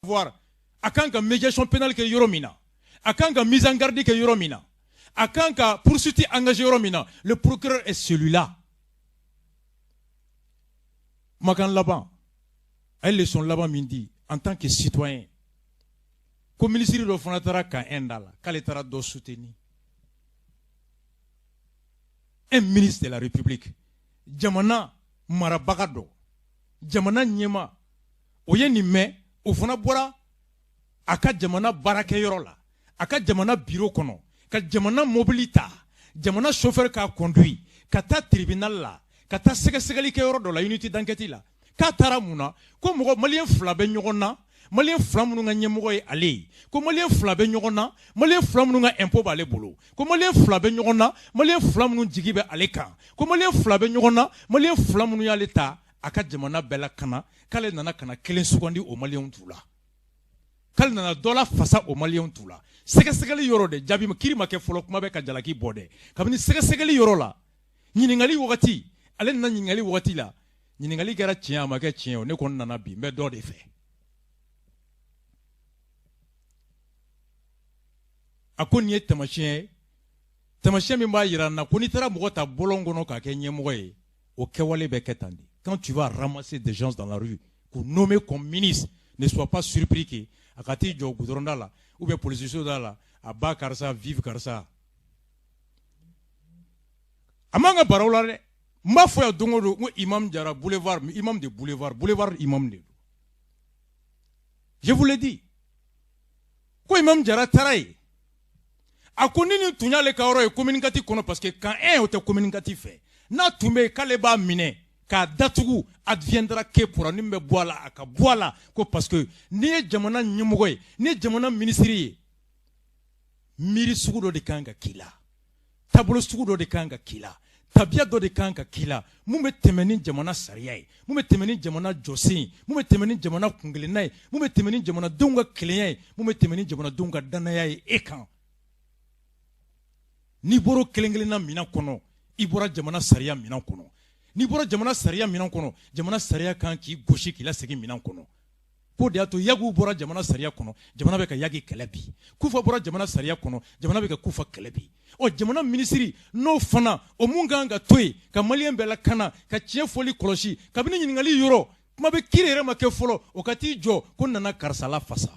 voir a kan ka médiation pénale ke yoro mina a kan ka mise en garde ke yoro mina a kan ka poursuite engagé yoro mina le procureur est celui-là makan laban ay leçon laban min di en tant que citoyen ko ministre do fana tara ka endala kale tara do soutenir un ministre de la République jamana marabaga do jamana nyema oye ni me o fana bora aka jamana barake yoro la aka jamana bureau kono ka jamana mobilita jamana chauffeur ka conduit ka ta tribunal la ka ta segali ke yoro do la unité d'enquête la ka tara muna ko mogo malien fla be nyogona malien fla munu nga nyemogo e ale ko malien fla be nyogona malien fla munu nga impôt ba le bolo ko malien fla be nyogona malien fla munu jigibe ale kan ko malien fla be nyogona malien fla munu ya leta aka jamana bela kana kale nana kana kelen sukondi o malien tula kale nana dola fasa o malien tula segali yoro de jabi ma kirima ke folo kuma be ka jalaki bode kabini segali yoro la nyiningali wakati ale nana nyiningali wakati la nyiningali gara tiɲɛ ma kɛ tiɲɛ o ne kɔni nana bi n bɛ dɔ de fɛ a ko nin ye tamasiyɛn min b'a yira na ko n'i taara mɔgɔ ta bɔlɔn kɔnɔ k'a kɛ ɲɛmɔgɔ ye o kɛwale bɛ kɛ tan de quand tu vas ramasser des gens dans la rue k'u nommer comme ministre ne sois pas surpris que a ka t'i jɔ goudron la ou bien policiso da la a ba karisa vive karisa a man ka baraw la dɛ n b'a fɔ yan don o don ko imam Jara boulevard imam de boulevard imam de je vous l'ai dit ko imam Jara taara ye a ko ni nin tun y'ale ka yɔrɔ ye communicatif kɔnɔ parce que quand un o tɛ communicatif fɛ n'a tun bɛ k'ale b'a minɛ k'a datugu adviendra que pour nin bɛ bɔ a la a ka bɔ a la ko parce que n'i ye jamana ɲɛmɔgɔ ye n'i ye jamana minisiri ye miiri sugu dɔ de kan ka k'i la taabolo sugu dɔ de kan ka k'i la tabiya dɔ de kan ka k'i la mun bɛ tɛmɛ ni jamana sariya ye mun bɛ tɛmɛ ni jamana jɔsen ye mun bɛ tɛmɛ ni jamana kunkelenna ye mun bɛ tɛmɛ ni jamanadenw ka kelenya ye mun bɛ tɛmɛ ni jamanadenw ka danaya ye e kan n'i bɔra kelen-kelenna minɛn kɔnɔ i bɔra jamana sariya minɛn kɔnɔ n'i bɔra jamana sariya minɛn kɔnɔ jamana sariya kan k'i gosi k'i lasegin minɛn kɔnɔ ko de y'a to yagu bɔra jamana sariya kɔnɔ jamana bɛ ka yagi kɛlɛ bi kufa bɔra jamana sariya kɔnɔ jamana bɛ ka kufa kɛlɛ bi ɔ jamana minisiri n'o fana o mun kan ka to yen ka maliyɛn bɛɛ lakana ka tiɲɛ fɔli kɔlɔsi kabini ɲininkali yɔrɔ kuma bɛ kiri yɛrɛ ma kɛ fɔlɔ o ka t'i jɔ ko nana karisa la fasa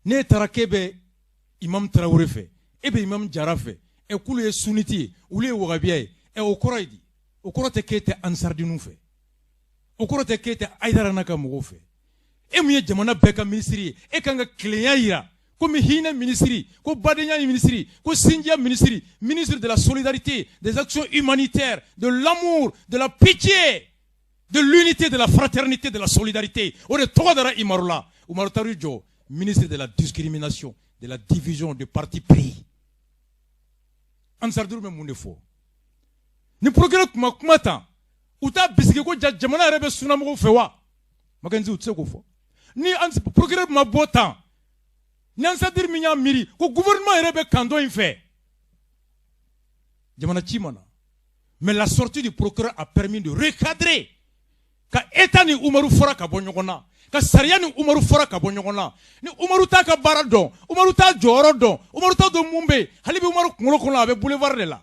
ne taara k'e bɛ imam Tarawele fɛ e bɛ imam Jara fɛ ɛ k'olu ye sunniti ye olu ye wagabiya ye ɛ o kɔrɔ ye di o kɔrɔ tɛ k'e tɛ ansardinu fɛ o kɔrɔ tɛ k'e tɛ Aïdara n'a ka mɔgɔw fɛ e mun ye jamana bɛɛ ka minisiri ye e kan ka kelenya yira komi hinɛ minisiri ko badenya minisiri ko sinjiya minisiri ministre de la solidarité des actions humanitaires de l'amour de la pitié de l'unité de la fraternité de la solidarité o de tɔgɔ dara Umaru la Umaru taar'i jɔ ministre de la discrimination de la division de parti pris ansarduru bɛ mun de fɔ ni procureur kuma tan u t'a bisigi ko jamana yɛrɛ bɛ sunamɔgɔw fɛ wa Makenzi u tɛ se k'o fɔ ni procureur ma bɔ tan ni ansarduru min y'a miiri ko gouvernement yɛrɛ bɛ kan dɔ in fɛ jamana ci ma na mais la sortie du procureur a permis de recadrer ka État ni Umaru fɔra ka bɔ ɲɔgɔn na ka sariya ni Umaru fɔra ka bɔ ɲɔgɔn na ni Umaru t'a ka baara dɔn Umaru t'a jɔyɔrɔ dɔn Umaru t'a dɔn mun bɛ yen hali bi Umaru kunkolo kɔnɔ a bɛ boulevard de la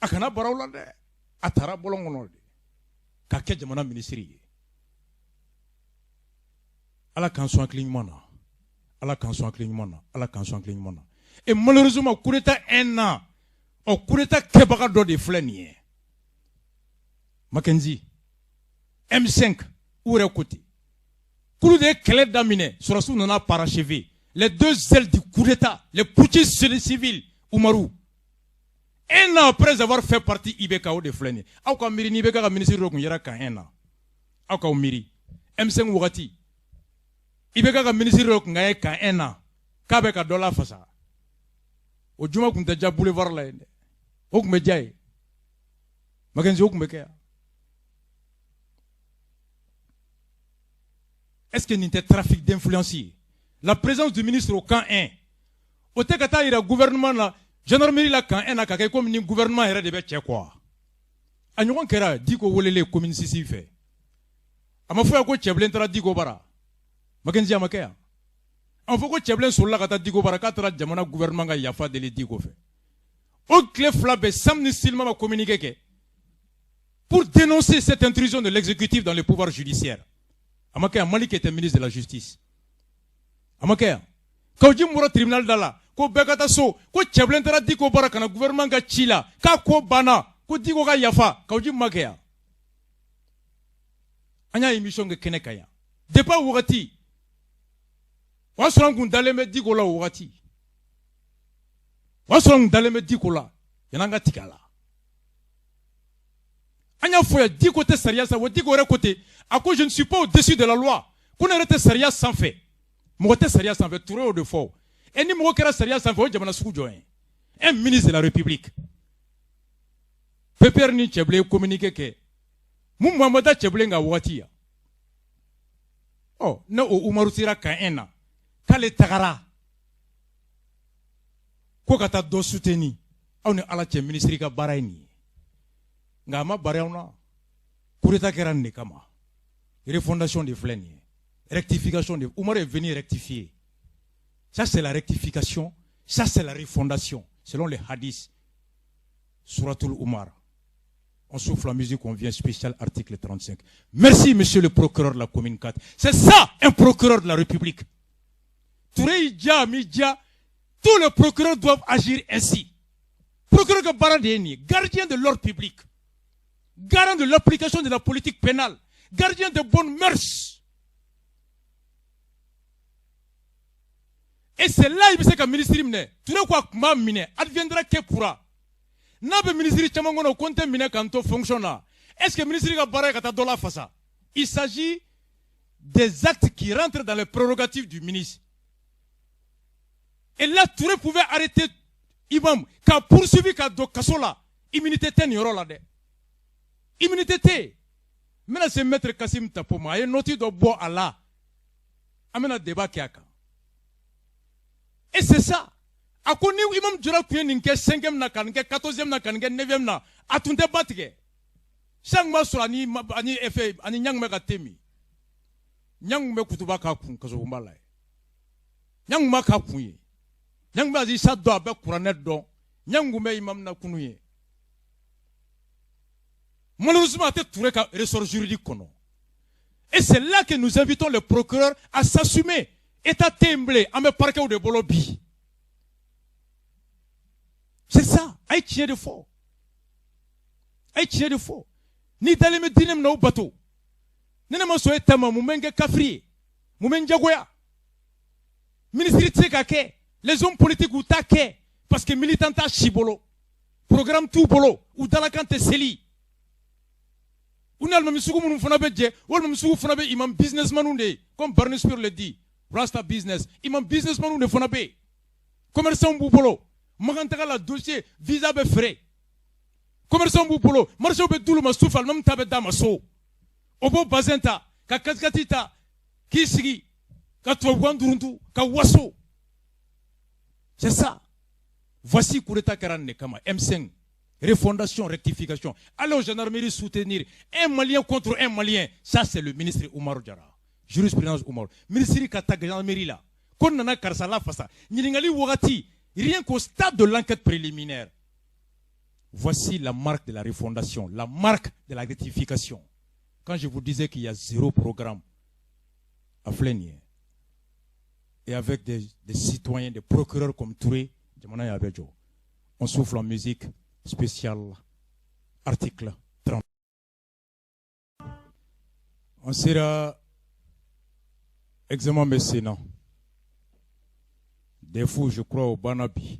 a kana baraw la dɛ a taara bɔlɔn kɔnɔ de ka kɛ jamana minisiri ye Ala k'an sɔn hakili ɲuman na Ala k'an sɔn hakili ɲuman na Ala k'an sɔn hakili ɲuman na et malheureusement coup d'état 1 an ɔ coup d'état kɛbaga dɔ de filɛ nin ye Makenzi M5 u yɛrɛ ko ten kulu de ye kɛlɛ daminɛ sɔrɔsiw nana parachever les deux ailes du coup d'état les putschistes civils Umaru 1 an après avoir fait partie IBK o de filɛ nin ye aw ka miiri ni IBK ka minisiri dɔ tun yera kan 1 an aw k'aw miiri M5 wagati IBK ka minisiri dɔ tun ka ye kan 1 an k'a bɛ ka dɔ la fasa o juma tun tɛ diya boulevard la yen dɛ o tun bɛ diya ye Makenzi o tun bɛ kɛ yan est-ce que nin tɛ trafic d'influence ye la présence du ministre au camp 1 o tɛ ka taa yira gouvernement la gendarmerie la camp 1 na ka kɛ comme ni gouvernement yɛrɛ de bɛ cɛ quoi a ɲɔgɔn kɛra Diko welele commune 6 fɛ ama fo ko cheblen tara digo bara makenzi amakaya on fo ko cheblen sulla kata digo bara ka tara jamana gouvernement ga yafa de digo fe o clé flabe samni silma ma communiquer ke pour dénoncer cette intrusion de l'exécutif dans le pouvoir judiciaire. Amakaya Malik était ministre de la Justice. Amakaya Kauji Moura tribunal dala ko bekata so ko cheblen tara digo bara kana gouvernement ga chila ka ko bana ko digo ga yafa Kauji Makaya anya émission ke kenekaya depa wogati wasran daleme digo la wogati wasran daleme digo la yananga tikala anya foya di côté sérieux ça wo di ko côté à cause je ne suis pas au-dessus de la loi qu'on arrête sérieux sans fait mo côté sérieux sans fait touré au de fort et ni mo kera sérieux sans fait o jamana suku join un ministre de la République Pepper ni cheble communiquer que mu Muhammad cheble nga wati ya oh na o Umaru Sira kan ena kale tagara ko kata do soutenir on ala che ministre ka baraini ngama barauna kureta kerane kama refondation des flènes rectification de Umar est venu rectifier ça c'est la rectification ça c'est la refondation selon les hadiths Suratul Umar. On souffle la musique, on vient spécial article 35. Merci monsieur le procureur de la commune 4. C'est ça un procureur de la République. Touré Idja, Midja, tous les procureurs doivent agir ainsi. Procureur de Baradéni, gardien de l'ordre public, garant de l'application de la politique pénale, gardien de bonnes mœurs. Et c'est là il me sait que le ministre Touré quoi mine adviendra que pourra. N'abe ministre Chamangono compte mine kanto fonctionne. Est-ce que le ministre Gabara kata dola fasa? Il s'agit des actes qui rentrent dans les prérogatives du ministre. Et là, Touré pouvait arrêter Imam, qu'a poursuivi qu'a do kasola, immunité ten yorola de. Immunité te. Maintenant c'est maître Kassim Tapoma, et noti do bo Allah. Amena débat kiaka. Et c'est ça. A connu imam jura kuyen nke 5e na kan nke 14e na kan nke 9e na atunte batike sang maso ani efe ani nyang me katemi nyang me kutuba ka kun kaso mbala nyang ma ka kun nyang ma zi saddo abe kuranet do nyang me imam na kunu ye malheureusement te touré ka ressort juridique kono et c'est là que nous invitons le procureur à s'assumer état temblé à me parquet ou de bolobi. C'est ça, aïe tient de faux. Aïe tient de faux. Ni d'aller me dîner na bateau. Nene ma soye tama mumenge kafri. Mumenge goya. Ministre Tsekake. Les hommes politiques ou take. Parce que militant ta chibolo. Programme tout bolo. Ou dalakante seli. Ou n'al mamisugu munu fonabe dje. Ou mamisugu fonabe imam businessman unde. Comme Barney Spear le dit. Rasta business. Imam businessman unde fonabe. Commerçant bolo. Magantaka la dossier visa be frais. Commerçant boupolo, marché be doulou ma soufal même tabe damaso. Obo bazenta, ka kaskatita, kisigi, ka tuwanduruntu, ka waso. C'est ça. Voici Koureta Karane Kama, M5, refondation, rectification. Allez aux gendarmeries soutenir un Malien contre un Malien. Ça c'est le ministre Oumar Diara. Jurisprudence Oumar. Ministre Kata gendarmerie là. Kon nana karsala fasa. Nilingali wogati. Rien qu'au stade de l'enquête préliminaire, voici la marque de la refondation, la marque de la rectification. Quand je vous disais qu'il y a 0 programme à Flénier, et avec des citoyens, des procureurs comme Touré, on souffle en musique spéciale, article 30. On sera examen mécénat. Des fois, je crois au Banabi.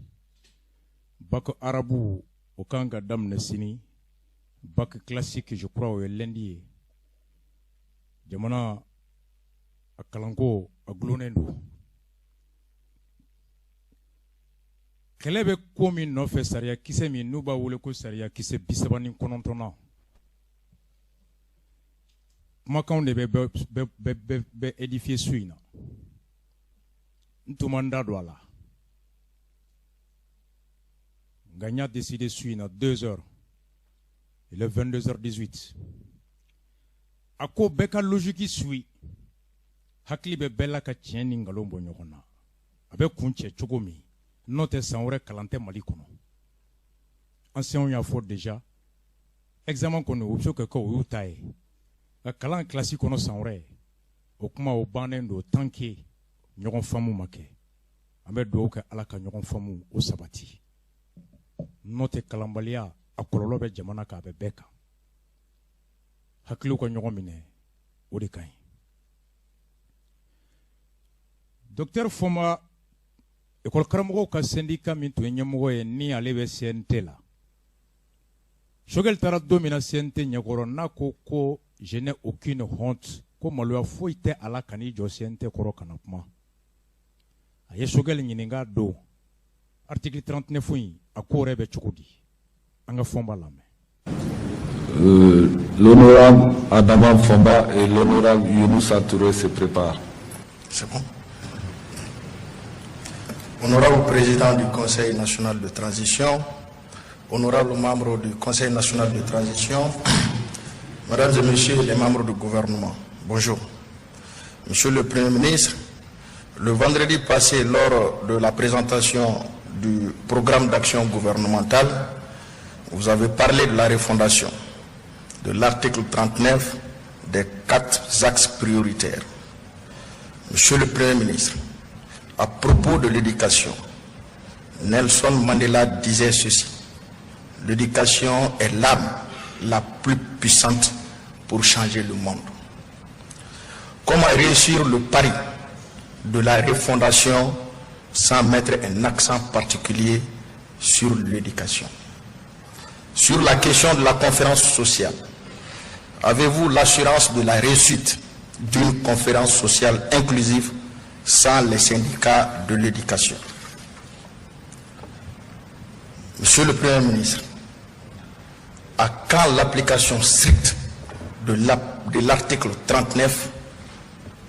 Bac Arabou, au Kanga Dam Nesini. Bac classique, je crois au Lundi. Jamana, à Kalango, à Glonendo. Kelebe komi no fait saria, qui s'est mis nouba ou le ko saria, qui s'est bisabani konontona. Makan de be édifié suina. Ntumanda douala. Gagna décidé suina 2 heures. Il est 22h18. a ko bɛɛ ka logique suit hakili bɛ bɛɛ la ka tiɲɛ ni ngalon bɔ ɲɔgɔn na a bɛ kun cɛ cogo min n'o tɛ san wɛrɛ kalan tɛ Mali kɔnɔ anciens y'a fɔ déjà examen kɔni o bɛ se ka kɛ o y'u ta ye nka kalan kilasi kɔnɔ san wɛrɛ o kuma o bannen don tant que ɲɔgɔn faamu ma kɛ an bɛ dugawu kɛ Ala ka ɲɔgɔn faamu o sabati n'o tɛ kalanbaliya a kɔlɔlɔ bɛ jamana kan a bɛ bɛɛ kan hakiliw ka ɲɔgɔn minɛ o de ka ɲi docteur Fɔnba école karamɔgɔw ka syndicat min tun ye ɲɛmɔgɔ ye ni ale bɛ CNT la Choguel taara don min na CNT ɲɛkɔrɔ n'a ko je n'ai aucune honte ko maloya foyi tɛ a la kan'i jɔ CNT kɔrɔ kana kuma a ye Choguel ɲininka don article 39 in a ko yɛrɛ bɛ cogo di an ka Fɔnba lamɛn. L'honorable Adama Fɔnba et l'honorable Younoussa Touré se préparent. C'est bon. Honorable président du Conseil national de transition, honorables membres du Conseil national de transition, mesdames et messieurs les membres du gouvernement, bonjour. Monsieur le Premier ministre, le vendredi passé, lors de la présentation du programme d'action gouvernementale, vous avez parlé de la refondation de l'article 39 des 4 axes prioritaires. Monsieur le Premier ministre, à propos de l'éducation, Nelson Mandela disait ceci: l'éducation est l'arme la plus puissante pour changer le monde. Comment réussir le pari de la refondation sans mettre un accent particulier sur l'éducation? Sur la question de la conférence sociale, avez-vous l'assurance de la réussite d'une conférence sociale inclusive sans les syndicats de l'éducation? Monsieur le Premier ministre, à quand l'application stricte de l'article 39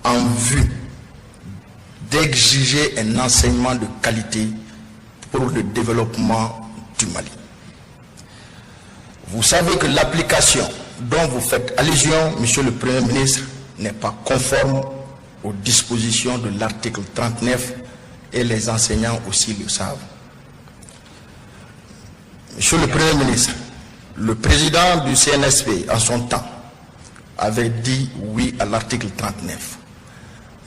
en vue d'exiger un enseignement de qualité pour le développement du Mali? Vous savez que l'application dont vous faites allusion, Monsieur le Premier ministre, n'est pas conforme aux dispositions de l'article 39 et les enseignants aussi le savent. Monsieur le Premier ministre, le président du CNSP en son temps avait dit oui à l'article 39.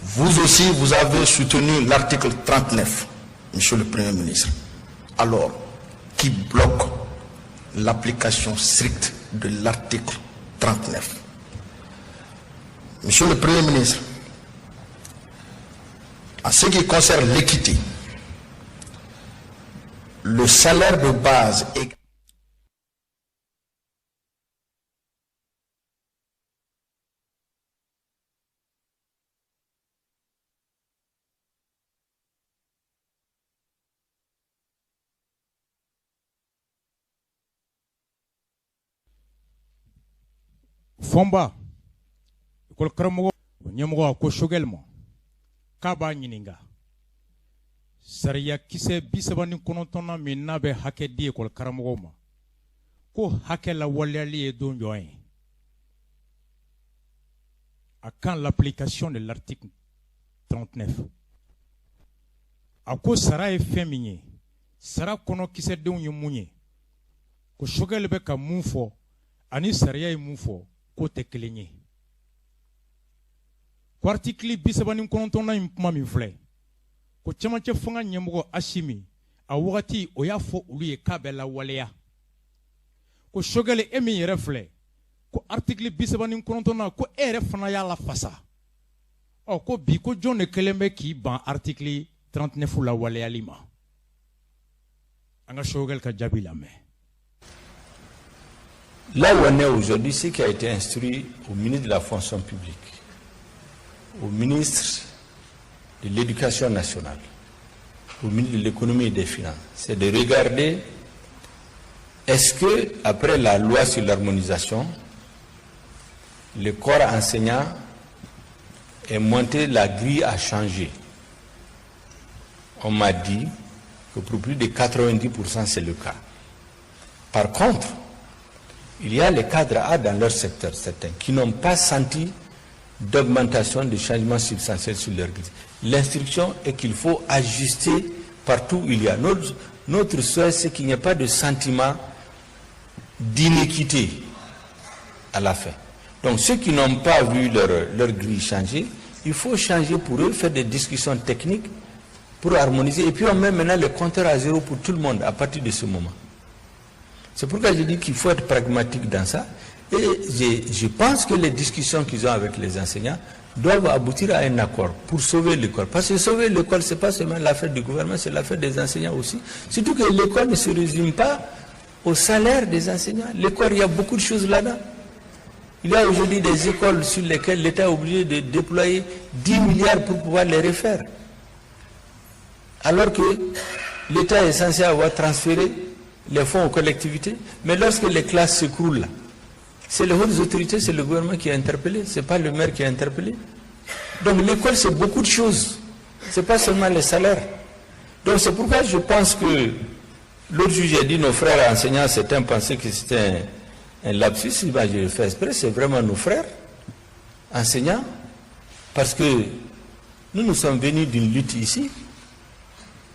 Vous aussi, vous avez soutenu l'article 39, Monsieur le Premier ministre. Alors, qui bloque l'application stricte de l'article 39? Monsieur le Premier ministre, en ce qui concerne l'équité, le salaire de base est... Fɔnba école karamɔgɔ ɲɛmɔgɔ a ko Choguel ma k'a b'a ɲininka sariya kisɛ 39 min n'a bɛ hakɛ di école karamɔgɔw ma ko hakɛ lawaleyali ye don jɔn ye? À quand l'application de l'article 39? a ko sara ye fɛn min ye sara kɔnɔ kisɛdenw ye mun ye ko Choguel bɛ ka mun fɔ ani sariya ye mun fɔ ko tɛ kelen ye. Ko article 39 in kuma min filɛ ko cɛmancɛ fanga ɲɛmɔgɔ Asimi a wagati o y'a fɔ olu ye k'a bɛ lawaleya ko Choguel e min yɛrɛ filɛ ko article 39 ko e yɛrɛ fana y'a lafasa ko bi ko jɔn de kɛlen bɛ k'i ban article 39 lawaleyali ma? An ka Choguel ka jaabi lamɛn. Là où on est aujourd'hui, ce qui a été instruit au ministre de la fonction publique, au ministre de l'Éducation nationale, au ministre de l'Économie et des Finances, c'est de regarder est-ce que, après la loi sur l'harmonisation, le corps enseignant est monté, la grille a changé. On m'a dit que pour plus de 90% c'est le cas. Par contre, il y a les cadres A dans leur secteur, certains, qui n'ont pas senti d'augmentation, de changement substantiel sur leur grille. L'instruction est qu'il faut ajuster partout où il y a. Notre souhait, c'est qu'il n'y ait pas de sentiment d'inéquité à la fin. Donc ceux qui n'ont pas vu leur grille changer, il faut changer pour eux, faire des discussions techniques pour harmoniser. Et puis on met maintenant le compteur à zéro pour tout le monde à partir de ce moment. C'est pourquoi je dis qu'il faut être pragmatique dans ça. Et je pense que les discussions qu'ils ont avec les enseignants doivent aboutir à un accord pour sauver l'école. Parce que sauver l'école, ce n'est pas seulement l'affaire du gouvernement, c'est l'affaire des enseignants aussi. Surtout que l'école ne se résume pas au salaire des enseignants. L'école, il y a beaucoup de choses là-dedans. Il y a aujourd'hui des écoles sur lesquelles l'État est obligé de déployer 10 milliards pour pouvoir les refaire. Alors que l'État est censé avoir transféré les fonds aux collectivités. Mais lorsque les classes s'écroulent, c'est les hautes autorités, c'est le gouvernement qui a interpellé, ce n'est pas le maire qui a interpellé. Donc l'école, c'est beaucoup de choses. Ce n'est pas seulement les salaires. Donc c'est pourquoi je pense que l'autre jour, j'ai dit nos frères enseignants, certains pensaient que c'était un lapsus. Ben, je le fais exprès, c'est vraiment nos frères enseignants, parce que nous sommes venus d'une lutte ici,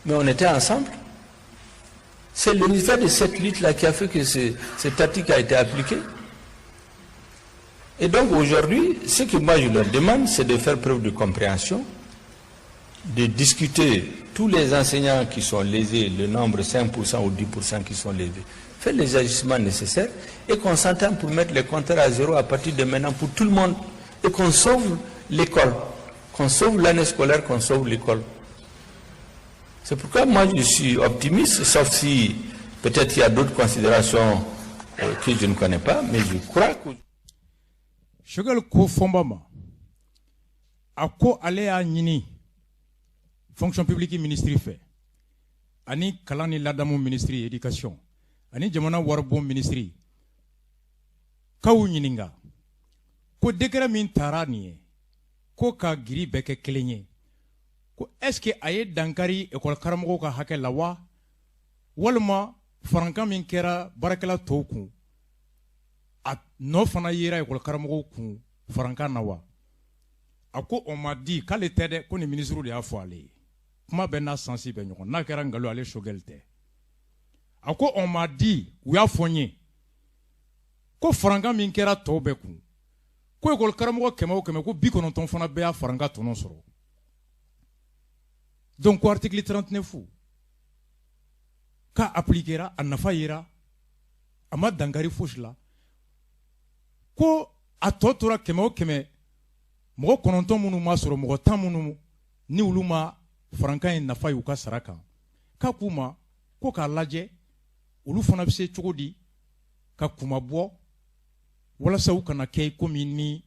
mais on était ensemble. C'est le résultat de cette lutte-là qui a fait que cet article a été appliqué. Et donc aujourd'hui, ce que moi je leur demande, c'est de faire preuve de compréhension, de discuter tous les enseignants qui sont lésés, le nombre 5% ou 10% qui sont lésés, faire les ajustements nécessaires et qu'on s'entende pour mettre les compteurs à zéro à partir de maintenant pour tout le monde et qu'on sauve l'école, qu'on sauve l'année scolaire, qu'on sauve l'école. C'est pourquoi moi je suis optimiste, sauf si peut-être il y a d'autres considérations que je ne connais pas, mais je crois que... Shogal ko fombama ako ale a ɲini fonction publique ministry fait ani kalani ladamu ministry éducation ani jamana warbo ministry kaw ɲininga ko décret min tara ni ye ko ka giri bɛɛ kɛ kelen ye ko est-ce que a ye dankari école karamɔgɔw ka hakɛ la wa walima farankan min kɛra baarakɛla tɔw kun a nɔ fana yera école karamɔgɔw kun farankan na wa a ko on m'a dit k'ale tɛ dɛ ko ni ministre de y'a fɔ ale ye kuma bɛɛ n'a sansi bɛ ɲɔgɔn n'a kɛra nkalon ale Shogɛl tɛ a ko on m'a dit u y'a fɔ n ye ko farankan min kɛra tɔw bɛɛ kun ko école karamɔgɔ 100 o 100 ko 90 fana bɛɛ y'a farankan tɔnɔ sɔrɔ donc ko article 39 k'a appliquera a nafa yera a ma dankari fosi la ko a tɔ tora 100 o 100 mɔgɔ 9 minnu ma sɔrɔ mɔgɔ 10 minnu ni olu ma farankan ye nafa y'u ka sara kan k'a k'u ma ko k'a lajɛ olu fana bɛ se cogo di ka kuma bɔ walasa u kana kɛ komi ni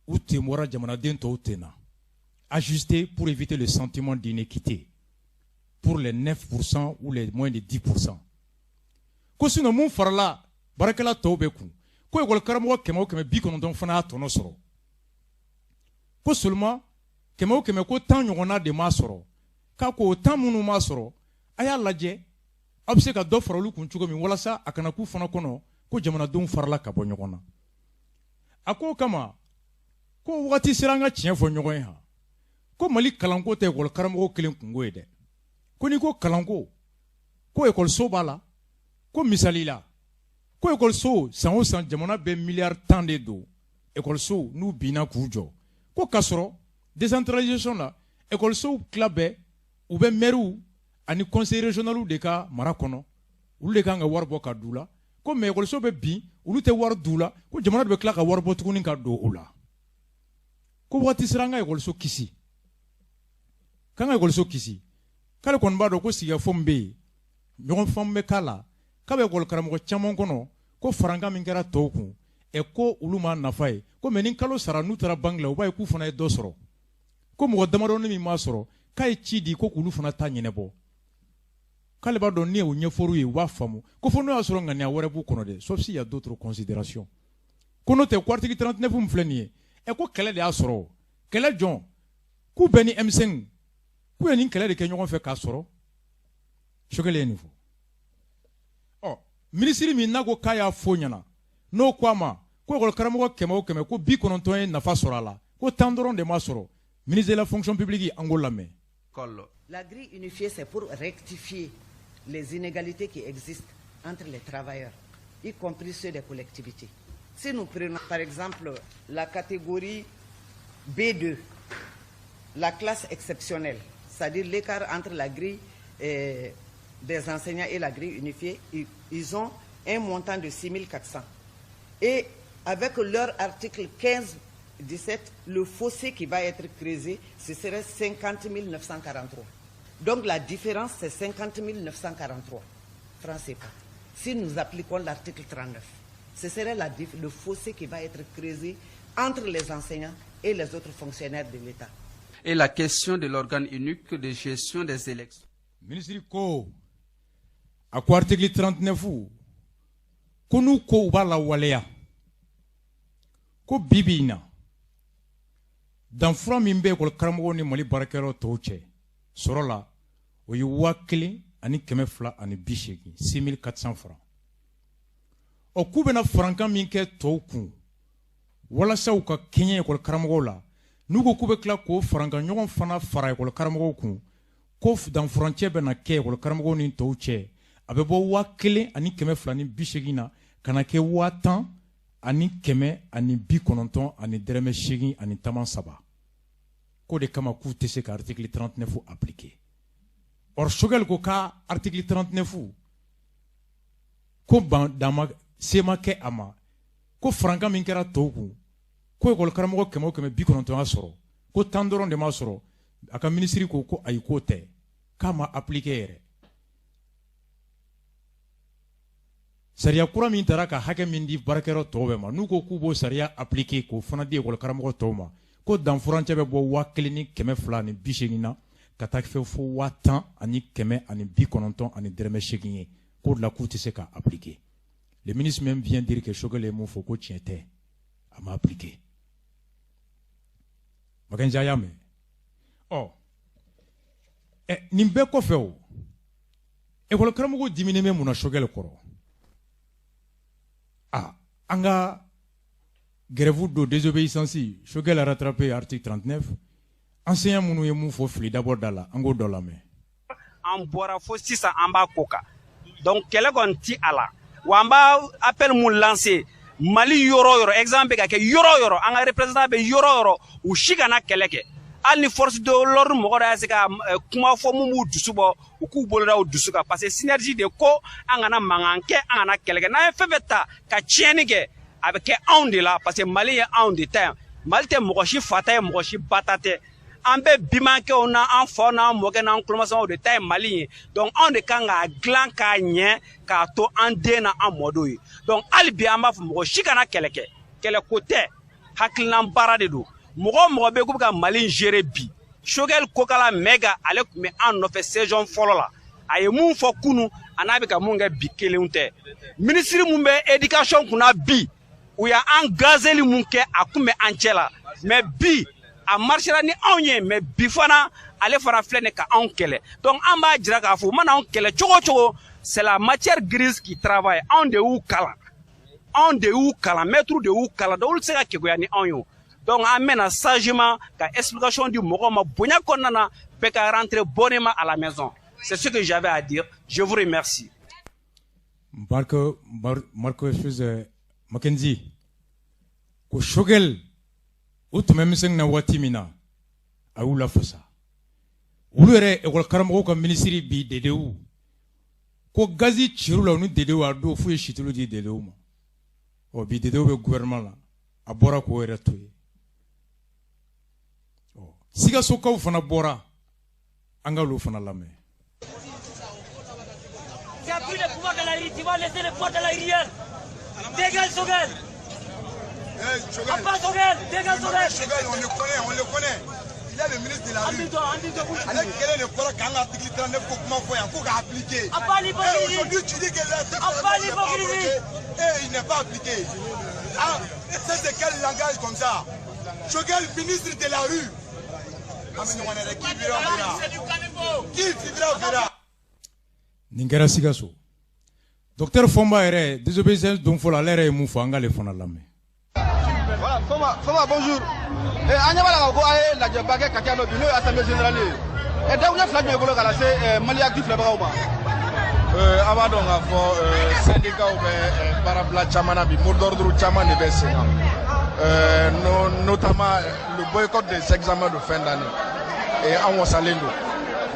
u ten bɔra jamanaden tɔw ten na ajuster pour éviter le sentiment d'inéquité pour les 9% ou les moins de 10%. Ko sinon mun farala barakɛla tɔw bɛ kun ko école karamɔgɔ 100 o 100 90 fana y'a tɔnɔ sɔrɔ ko seulement 100 o 100 ko 10 ɲɔgɔnna de m'a sɔrɔ k'a ko o 10 minnu m'a sɔrɔ a y'a lajɛ a bɛ se ka dɔ fara olu kun cogo min walasa a kana k'u fana kɔnɔ ko jamanadenw farala ka bɔ ɲɔgɔn na a ko o kama ko wagati sera an ka tiɲɛ fɔ ɲɔgɔn ye ha ko Mali kalanko tɛ école karamɔgɔ kelen kungo ye dɛ ko ni ko kalanko ko écoleso b'a la ko misali la ko écoleso san o san jamana bɛ miliyari 10 de don écoleso n'u binna k'u jɔ ko k'a sɔrɔ décentralisation la écoleso tila bɛɛ u bɛ maires ani conseils régionaux de ka mara kɔnɔ olu de kan ka wari bɔ ka d'u la ko mais écoleso bɛ bin olu tɛ wari d'u la ko jamana bɛ tila ka wari bɔ tuguni ka don u la ko waati sera an ka écoleso kisi k'an ka écoleso kisi k'ale kɔni b'a dɔn ko sigikafɔ min bɛ yen ɲɔgɔn faamu bɛ k'a la k'a bɛ école karamɔgɔ caman kɔnɔ ko farankan min kɛra tɔw kun ko olu ma nafa ye ko mais ni kalo sara n'u taara banque la u b'a ye k'u fana ye dɔ sɔrɔ ko mɔgɔ damadɔni min m'a sɔrɔ k'a ye ci di ko k'olu fana ta ɲɛnabɔ k'ale b'a dɔn ni o ɲɛfɔr'u ye u b'a faamu ko fo n'o y'a sɔrɔ ŋaniya wɛrɛ b'u kɔnɔ dɛ sauf s'il y a d'autres considérations ko n'o tɛ ko article 39 min filɛ nin ye ko kɛlɛ de y'a sɔrɔ kɛlɛ jɔn k'u bɛɛ ni M5 k'u ye nin kɛlɛ de kɛ ɲɔgɔn fɛ k'a sɔrɔ Shogɛl ye nin fɔ ministre min n'a ko k'a y'a fɔ ɲɛna n'o ko a ma ko école karamɔgɔ 100 o 100 ko 90 ye nafa sɔrɔ a la ko 10 dɔrɔn de ma sɔrɔ ministre de la fonction publique an k'o lamɛn. La grille unifiée, c'est pour rectifier les inégalités qui existent entre les travailleurs, y compris ceux des collectivités. Si nous prenons par exemple la catégorie B2, la classe exceptionnelle, c'est-à-dire l'écart entre la grille des enseignants et la grille unifiée, ils ont un montant de 6 400. Et avec leur article 15-17, le fossé qui va être creusé, ce serait 50 943. Donc la différence, c'est 50 943 francs CFA. Si nous appliquons l'article 39, ce serait le fossé qui va être creusé entre les enseignants et les autres fonctionnaires de l'État. Et la question de l'organe unique de gestion des élections. Ministre ko a ko article 39 ko n'u ko u b'a lawaleya ko bibi in na danfura min bɛ école karamɔgɔw ni Mali baarakɛyɔrɔ tɔw cɛ sɔrɔ la o ye 1280 6400 francs. O k'u bɛna farankan min kɛ tɔw kun walasa u ka kɛɲɛ école karamɔgɔw la n'u ko k'u bɛ tila k'o farankan ɲɔgɔn fana fara école karamɔgɔw kun ko danfurancɛ bɛna kɛ école karamɔgɔw ni tɔw cɛ a bɛ bɔ 1280 na ka na kɛ 10,199 k'o de kama k'u tɛ se ka article 39 appliquer. Or Choguel ko ka article 39 ko ban dama sema kɛ a ma ko farankan min kɛra tɔw kun ko école karamɔgɔ 100 y'a sɔrɔ ko 10 dɔrɔn de m'a sɔrɔ a ka ministre ko ayi k'o tɛ k'a ma appliquer yɛrɛ. Sariya kura min taara ka hakɛ min di baarakɛyɔrɔ tɔw bɛɛ ma n'u ko k'u b'o sariya appliquer k'o fana di école karamɔgɔ tɔw ma ko danfurancɛ bɛ bɔ 1280 na ka taa fɛ fo 10,199 ye k'o de la k'u tɛ se ka appliquer. Le ministre même vient dire que Choguel ye mun fɔ ko tiɲɛ tɛ a ma appliquer. Makenja y'a mɛn. Nin bɛɛ kɔfɛ o école karamɔgɔw diminen bɛ mun na Choguel kɔrɔ? An ka grève de désobéissance Choguel a rattrapé article 39. Enseignant minnu ye mun fɔ fili d'abord da la an k'o dɔ lamɛn. An bɔra fo sisan an b'a ko kan donc kɛlɛ kɔni ti a la wa an b'a appel mun lancer Mali yɔrɔ o yɔrɔ exemple bɛ ka kɛ yɔrɔ o yɔrɔ an ka représentant bɛ yɔrɔ o yɔrɔ u si kana kɛlɛ kɛ hali ni force de l'ordre mɔgɔ dɔ y'a se ka kuma fɔ mun b'u dusu bɔ u k'u boloda u dusu kan parce que synergie de ko an kana mankan kɛ an kana kɛlɛ kɛ n'an ye fɛn fɛn ta ka tiɲɛni kɛ a bɛ kɛ anw de la parce que Mali ye anw de ta ye Mali tɛ mɔgɔ si fa ta ye mɔgɔ si ba ta tɛ an bɛ bimankɛw n'an faw n'an mɔkɛ n'an kulomasamaw de ta ye Mali ye donc anw de kan k'a dilan k'a ɲɛ k'a to an den n'an mɔdenw ye donc hali bi an b'a fɔ mɔgɔ si kana kɛlɛ kɛ kɛlɛko tɛ hakilina baara de don mɔgɔ mɔgɔ bɛ k'u bɛ ka Mali gérer bi Choguel Kokala Mega ale tun bɛ an nɔfɛ saison fɔlɔ la a ye mun fɔ kunu a n'a bɛ ka mun kɛ bi kelenw tɛ ministre mun bɛ éducation kunna bi u y'an gazeli mun kɛ a kun bɛ an cɛ la mais bi a marchera ni anw ye mais bi fana ale fana filɛ nin ka anw kɛlɛ donc an b'a jira k'a fɔ u mana anw kɛlɛ cogo o cogo c'est la matière grise qui travaille anw de y'u kalan maître de y'u kalan donc olu tɛ se ka keguya ni anw ye donc an mɛna sagement ka explication di mɔgɔw ma bonya kɔnɔna na bɛɛ ka rentrer bonnement à la maison c'est ce que j'avais à dire je vous remercie. Marco Mackenzie ko Choguel o tun bɛ misɛn na waati min na a y'u lafasa olu yɛrɛ école karamɔgɔw ka ministre bi dedew ko gazi cir'u la u ni dedew a don f'u ye situlu di dedew ma bi dedew bɛ gouvernement la a bɔra k'o yɛrɛ to yen Sikasokaw fana bɔra an ka olu fana lamɛn. Tu as pris le pouvoir de la rue, tu vas laisser le pouvoir de la rivière. Dégage Choguel. Pas Choguel, dégage Choguel. Choguel, on le connaît. Il est le ministre de la rue. Avec quel est le problème quand l'article 39 comment faire, il faut appliquer. Aujourd'hui, tu dis que l'article il n'est pas appliqué. Ça c'est quel langage comme ça? Choguel, ministre de la rue. Nin kɛra Sikaso Docteur Fomba est désobéissance donc faut la l'air et mou fanga le fona lamé. Voilà, Fomba bonjour. Et anyabala ko ay la jabake kakano bino assemblée générale. Et donc na flag me bolo kala c'est Mali actif le ba. Avant donc avant syndicat ou parapla chamana bi mot d'ordre chaman de Besséna. Notamment le boycott des examens de fin d'année. Et en Salendo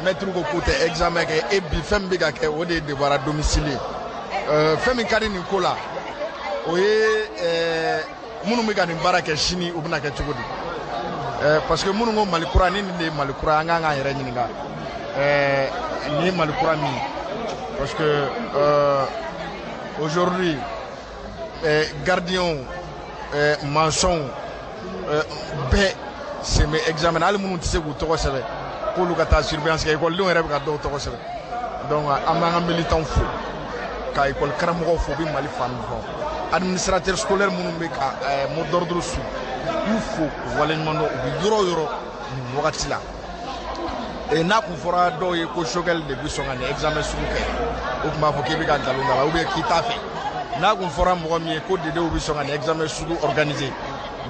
mettre au côté examen et bi fem biga ke o de devoir à domicile. Femi kadi ni kola oye munu mi kadi baraka shini ubna ka chugudi parce que munu ngo malikura ni malikura nga yere nyinga ni malikura mi parce que aujourd'hui gardien mention c'est mes examens al munu tise ku to sebe pour le kata surveillance ka école don rebe ka do to sebe donc amanga militant fou ka école karamogo fo bi mali fam fo administrateur scolaire munu be ka mo d'ordre sou il faut wala mando bi yoro ni wakati la e na ku fora do ye ko shogel de bi songane examen sou ke o kuma fo ke bi ka dalunga ou be kita fe na ku fora mo mi ko de bi songane examen sou organisé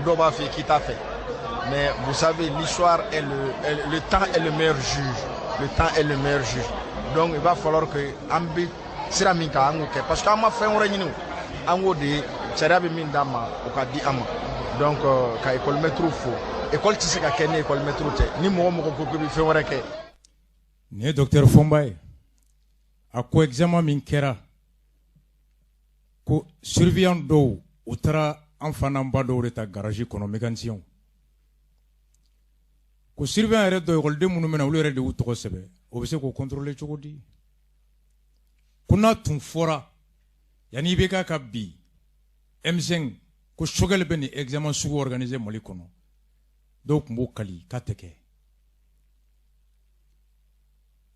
do ba fe kita fe mais vous savez l'histoire est le temps est le meilleur juge, le temps est le meilleur juge, donc il va falloir que ambi sira min ka ango ke parce que ama fen wora nyinu ango de charia be min dama o ka di ama donc ka école métro fo école tisi ka ken école métro te ni mo ko bi fen wora ke ne docteur Fombaye a ko examen min kera ko surveillant do utara enfana mbado reta garage kono mécanicien ko surveillant ere do école de munu mena wulu ere de utoko sebe o be se ko contrôler chogodi kuna tun fora yani be ka bi M5 ko shogel be ni examen sugu organisé mali kono donc mo kali kateke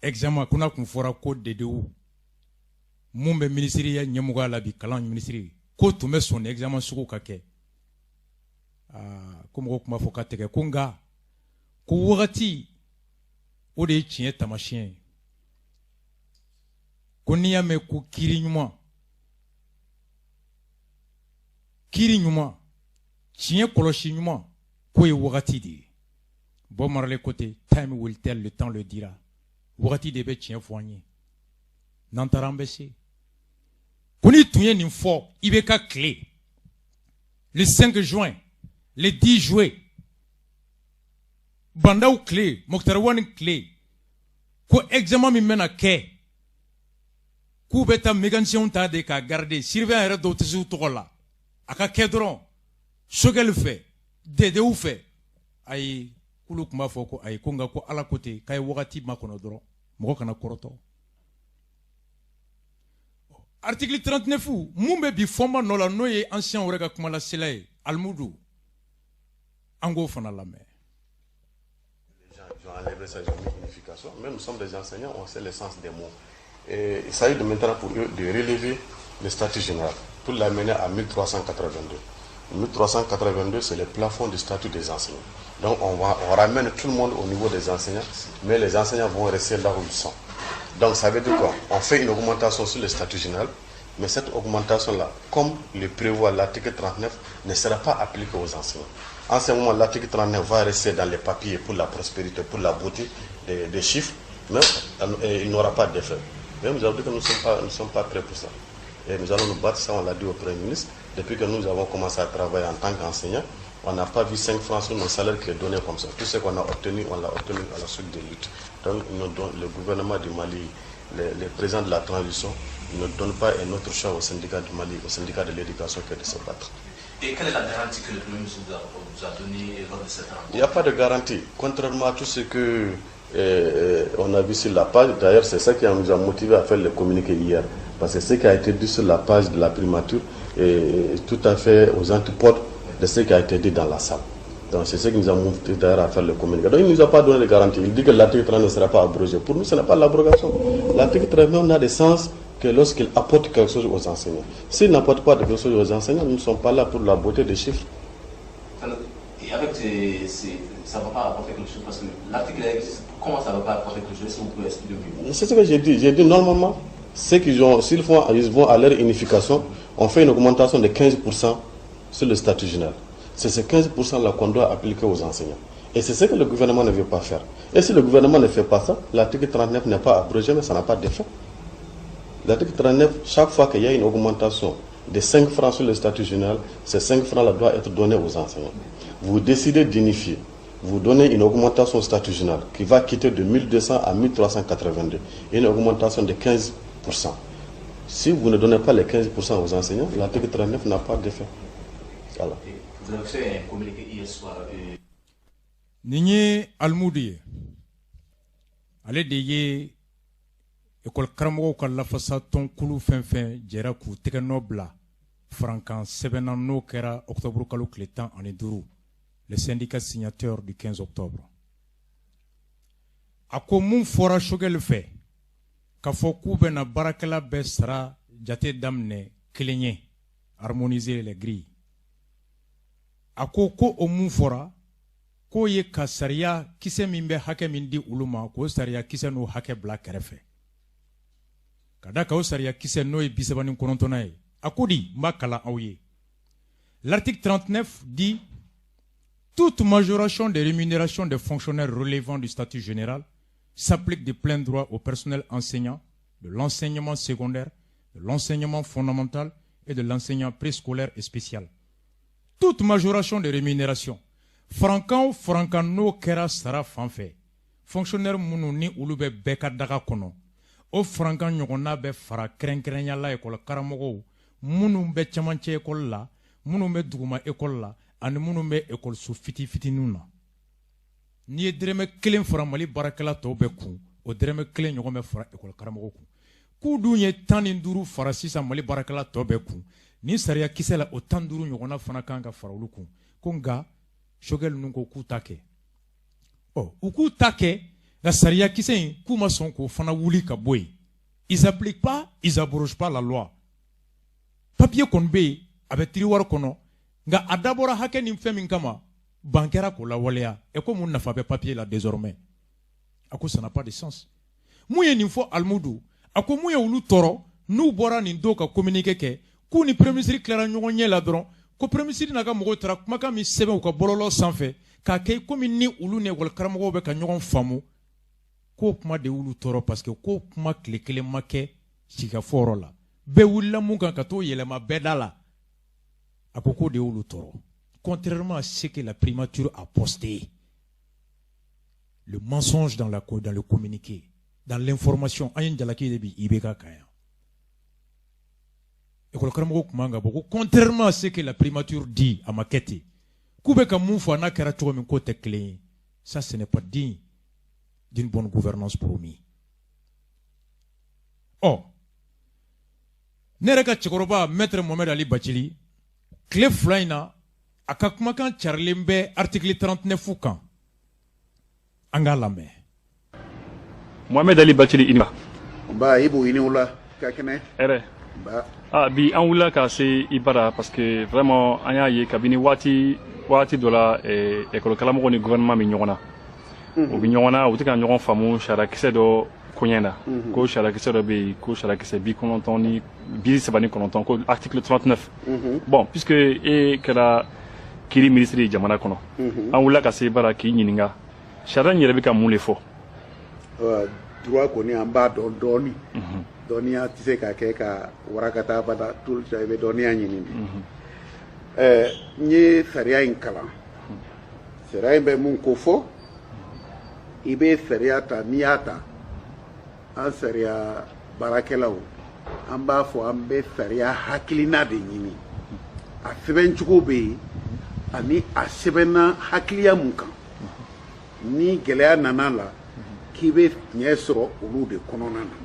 examen kuna kun fora ko dedewu mumbe ministère ya nyemuga la bi kalan ministère ko tume son examen sugu kake ko mo kuma fo kateke kunga ko wagati o de tien tamashien ko niya me ko kiri nyuma tien koloshi nyuma ko e wagati di bon marale côté time will tell, le temps le dira wagati de be tien foigné nantarambese koni tunye ni fo ibeka clé le 5 juin le 10 juillet Bandau clé, Mokhtarwani clé, ko examen mi mena ke, ku beta mécanicien ta de ka garder, surveillant ere do tisu tokola, aka kedron, sogel fait, dede ou fait, ay kulu kuma foko ay konga ko ala côté kay wakati makono dron, moko kana koroto. Article 39 mumbe bi foma nola noye ancien orega kuma la selaye, almudu, ango fana la mer. Enlever ça, ils ont mis unification. Mais nous sommes des enseignants, on sait l'essence des mots. Et il s'agit maintenant pour eux de relever le statut général pour l'amener à 1382. 1382, c'est le plafond du statut des enseignants. Donc on ramène tout le monde au niveau des enseignants, mais les enseignants vont rester là où ils sont. Donc ça veut dire quoi? On fait une augmentation sur le statut général, mais cette augmentation-là, comme le prévoit l'article 39, ne sera pas appliquée aux enseignants. En ce moment, l'article 39 va rester dans les papiers pour la prospérité, pour la beauté des chiffres, mais il n'aura pas d'effet. Mais nous avons dit que nous ne sommes pas prêts pour ça. Et nous allons nous battre, ça on l'a dit au Premier ministre. Depuis que nous avons commencé à travailler en tant qu'enseignants, on n'a pas vu 5 francs sur nos salaires qui est donné comme ça. Tout ce qu'on a obtenu, on l'a obtenu à la suite des luttes. Donc le gouvernement du Mali, les présidents de la transition, ne donnent pas un autre choix au syndicat du Mali, au syndicat de l'éducation que de se battre. Et quelle est la garantie que le Premier ministre vous a donnée lors de cette rencontre? Il n'y a pas de garantie. Contrairement à tout ce que on a vu sur la page, d'ailleurs c'est ça qui nous a motivé à faire le communiqué hier. Parce que ce qui a été dit sur la page de la primature est tout à fait aux antipodes de ce qui a été dit dans la salle. Donc c'est ce qui nous a motivé d'ailleurs à faire le communiqué. Donc il ne nous a pas donné de garantie. Il dit que l'article 30 ne sera pas abrogé. Pour nous, ce n'est pas l'abrogation. L'article 30 n'a de sens que lorsqu'il apporte quelque chose aux enseignants. S'il n'apporte pas quelque chose aux enseignants, nous ne sommes pas là pour la beauté des chiffres. Et avec ça ne va pas apporter quelque chose parce que l'article existe. Comment ça ne va pas apporter quelque chose? Si vous pouvez expliquer mieux. C'est ce que j'ai dit. J'ai dit normalement, S'ils vont à leur unification, on fait une augmentation de 15% sur le statut général. C'est ces 15% là qu'on doit appliquer aux enseignants. Et c'est ce que le gouvernement ne veut pas faire. Et si le gouvernement ne fait pas ça, l'article 39 n'est pas abrogé, mais ça n'a pas d'effet. L'article 39, chaque fois qu'il y a une augmentation de 5 francs sur le statut général, ces 5 francs là doivent être donnés aux enseignants. Vous décidez d'unifier, vous donnez une augmentation au statut général qui va quitter de 1200 à 1382, et une augmentation de 15%. Si vous ne donnez pas les 15% aux enseignants, l'article 39 n'a pas d'effet. Voilà. Vous avez fait un communiqué hier soir. Nini Almoudi, allez de école Karamo la façon ton koulou fin jera ku teganobla francan 7 ans no kera octobre kalu kletan en eduru le syndicat signateur du 15 octobre. Ako mun fora shogel fait ka fo ku bena barakala besra jate damne kelenye harmoniser les grilles. Ako ko o mun fora ko ye ka sariya kise min bɛ hakɛ min di olu ma k'o sariya kisɛ n'o hakɛ bila kɛrɛfɛ ka da ka o sariya kisɛ n'o ye 39 ye a ko di n b'a kalan aw ye. L'article 39 dit toute majoration des rémunérations des fonctionnaires relevant du statut général s'applique de plein droit au personnel enseignant de l'enseignement secondaire, de l'enseignement fondamental et de l'enseignement préscolaire et spécial. Toute majoration des rémunérations francan no kera sara fanfɛ fonctionnaire minnu ni olu bɛ bɛɛ ka daga kɔnɔ o francan ɲɔgɔnna bɛ fara kɛrɛnkɛrɛnya la école karamɔgɔw minnu bɛ cɛmancɛ école la minnu bɛ duguma école la ani minnu bɛ écoleso fitininw na. N'i ye dɛrɛmɛ 1 fara Mali baarakɛla tɔw bɛ kun o dɛrɛmɛ 1 ɲɔgɔn bɛ fara école karamɔgɔw kun. K'u dun ye 15 fara sisan Mali baarakɛla tɔw bɛ kun ni sariya kisɛ la o 15 ɲɔgɔnna fana kan ka fara olu kun ko nka Shogel nunko k'u ta kɛ. U k'u ta kɛ la sariya kisɛ in k'u ma sɔn k'o fana wuli ka bɔ yen. Ils appliquent pas, ils abrogent pas la loi. Papier kɔni bɛ yen a bɛ tiriwari kɔnɔ nka a dabɔra hakɛ ni fɛn min kama ban kɛra k'o lawaleya et ko mun nafa bɛ papier la désormais. A ko ça n'a pas de sens. Mun ye nin fɔ Almudu a ko mun ye olu tɔɔrɔ n'u bɔra nin don ka communiqué kɛ k'u ni premier ministre tilara ɲɔgɔn ɲɛ la dɔrɔn ko premier ministre n'a ka mɔgɔw taara kumakan min sɛbɛn u ka bɔlɔlɔ sanfɛ k'a kɛ komi ni olu ni école karamɔgɔw bɛ ka ɲɔgɔn faamu k'o kuma de y'olu tɔɔrɔ parce que k'o kuma tile 1 ma kɛ sigikafɔ yɔrɔ la bɛɛ wulila mun kan ka t'o yɛlɛma bɛɛ da la a ko k'o de y'olu tɔɔrɔ. Contrairement à ce que la primature a posté, le mensonge dans le communiqué, dans l'information an ye jalaki de bi IBK kan yan. École karamɔgɔw kuma kan bɔ ko contrairement à ce que la primature dit à ma kɛ ten k'u bɛ ka mun fɔ n'a kɛra cogo min k'o tɛ kelen ye. Ça ce n'est pas digne d'une bonne gouvernance promis. Ne yɛrɛ ka cɛkɔrɔba maître Mohamed Ali Bacili tile 2 in na a ka kumakan carilen bɛ article 39 kan an k'a lamɛn. Mohamed Ali Bacili i ni ba i b'o ɲini o la ka kɛnɛ. Hɛrɛ. Bi an wulila ka se i bara parce que vraiment an y'a ye kabini waati dɔ la école karamɔgɔw ni gouvernement bɛ ɲɔgɔn na. U bɛ ɲɔgɔn na u tɛ ka ɲɔgɔn faamu sariyakisɛ dɔ koɲɛ na ko sariyakisɛ dɔ bɛ yen ko sariyakisɛ 39 ko article 39. Bon puisque e kɛra kiri ministre ye jamana kɔnɔ an wulila ka se i bara k'i ɲininka sariya in yɛrɛ bɛ ka mun de fɔ. Droit kɔni an b'a dɔn dɔɔni. Dɔnniya tɛ se ka kɛ ka warakata bada tout le temps i bɛ dɔnniya ɲini de. N ye sariya in kalan sariya in bɛ mun ko fɔ i bɛ sariya ta n'i y'a ta an sariya baarakɛlaw an b'a fɔ an bɛ sariya hakilina de ɲini a sɛbɛn cogo bɛ yen ani a sɛbɛnna hakiliya mun kan ni gɛlɛya nana la k'i bɛ ɲɛ sɔrɔ olu de kɔnɔna na.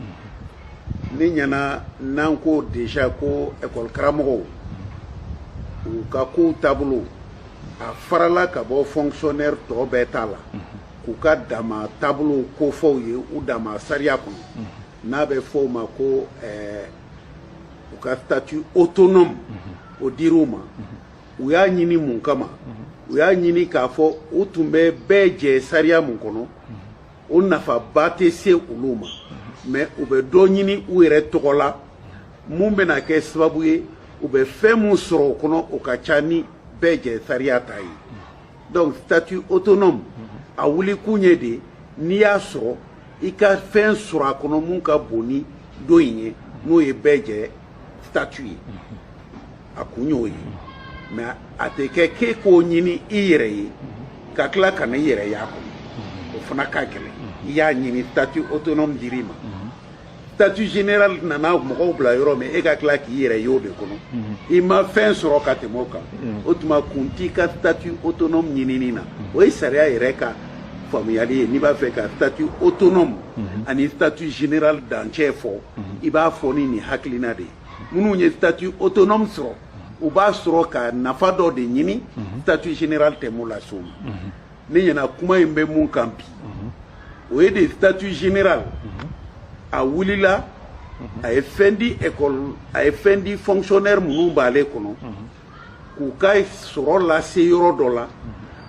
Ni ɲana n'an ko déjà ko école karamɔgɔw u ka kow taabolo a farala ka bɔ fonctionnaire tɔ bɛɛ ta la k'u ka dama taabolo kofɔw ye u dama sariya kɔnɔ n'a bɛ fɔ o ma ko u ka statut autonome o dir'u ma u y'a ɲini mun kama u y'a ɲini k'a fɔ u tun bɛ bɛɛ jɛ sariya mun kɔnɔ o nafaba tɛ se olu ma mais u bɛ dɔ ɲini u yɛrɛ tɔgɔ la mun bɛna kɛ sababu ye u bɛ fɛn mun sɔrɔ o kɔnɔ o ka ca ni bɛɛ jɛ sariya ta ye donc statut autonome a wuli kun ye de n'i y'a sɔrɔ i ka fɛn sɔrɔ a kɔnɔ mun ka bon ni dɔ in ye n'o ye bɛɛ jɛ statut ye a kun y'o ye mais a tɛ kɛ k'e k'o ɲini i yɛrɛ ye ka tila ka na i yɛrɛ y'a kɔnɔ o fana ka gɛlɛn i y'a ɲini statut autonome dir'i ma statut général nana mɔgɔw bila yɔrɔ min e ka tila k'i yɛrɛ y'o de kɔnɔ i ma fɛn sɔrɔ ka tɛmɛ o kan o tuma kun t'i ka statut autonome ɲinini na o ye sariya yɛrɛ ka faamuyali ye n'i b'a fɛ ka statut autonome ani statut général dancɛ fɔ i b'a fɔ ni nin hakilina de ye minnu ye statut autonome sɔrɔ u b'a sɔrɔ ka nafa dɔ de ɲini statut général tɛmɛ o la s'o ma ne ɲɛna kuma in bɛ mun kan bi o ye de statut général a wulila a ye fɛn di école a ye fɛn di fonctionnaire minnu b'ale kɔnɔ k'u ka sɔrɔ lase yɔrɔ dɔ la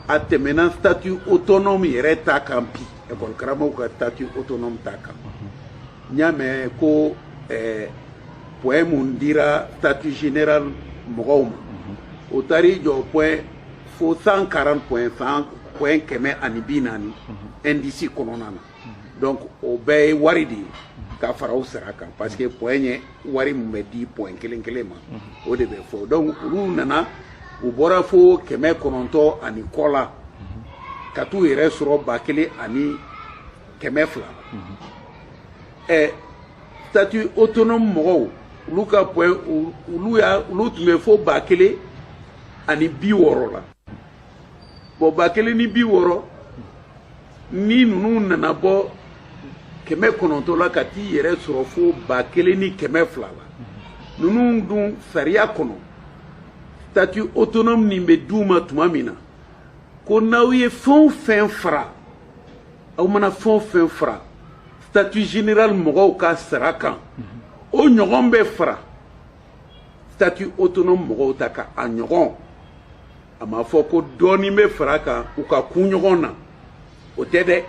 a tɛmɛna statut autonome yɛrɛ ta kan bi école karamɔgɔw ka statut autonome ta kan n y'a mɛn ko point mun dira statut général mɔgɔw ma o taar'i jɔ point fo 140 point 100 point 140 indice kɔnɔna na donc o bɛɛ ye wari de ye ka fara o sara kan parce que point ye wari mun bɛ di point kelen kelen ma o de bɛ fɔ donc olu nana u bɔra fo 900 ani kɔ la ka t'u yɛrɛ sɔrɔ 1200 statut autonome mɔgɔw olu ka point olu tun bɛ fo 1000 ani 60 la bon 1000 ni 60 ni ninnu nana bɔ 900 la ka t'i yɛrɛ sɔrɔ fo 1000 ni 200 la ninnu dun sariya kɔnɔ statut autonome nin bɛ d'u ma tuma min na ko n'aw ye fɛn o fɛn fara aw mana fɛn o fɛn fara statut général mɔgɔw ka sara kan o ɲɔgɔn bɛ fara statut autonome mɔgɔw ta kan a ɲɔgɔn a ma fɔ ko dɔɔnin bɛ fara kan u ka kun ɲɔgɔn na o tɛ dɛ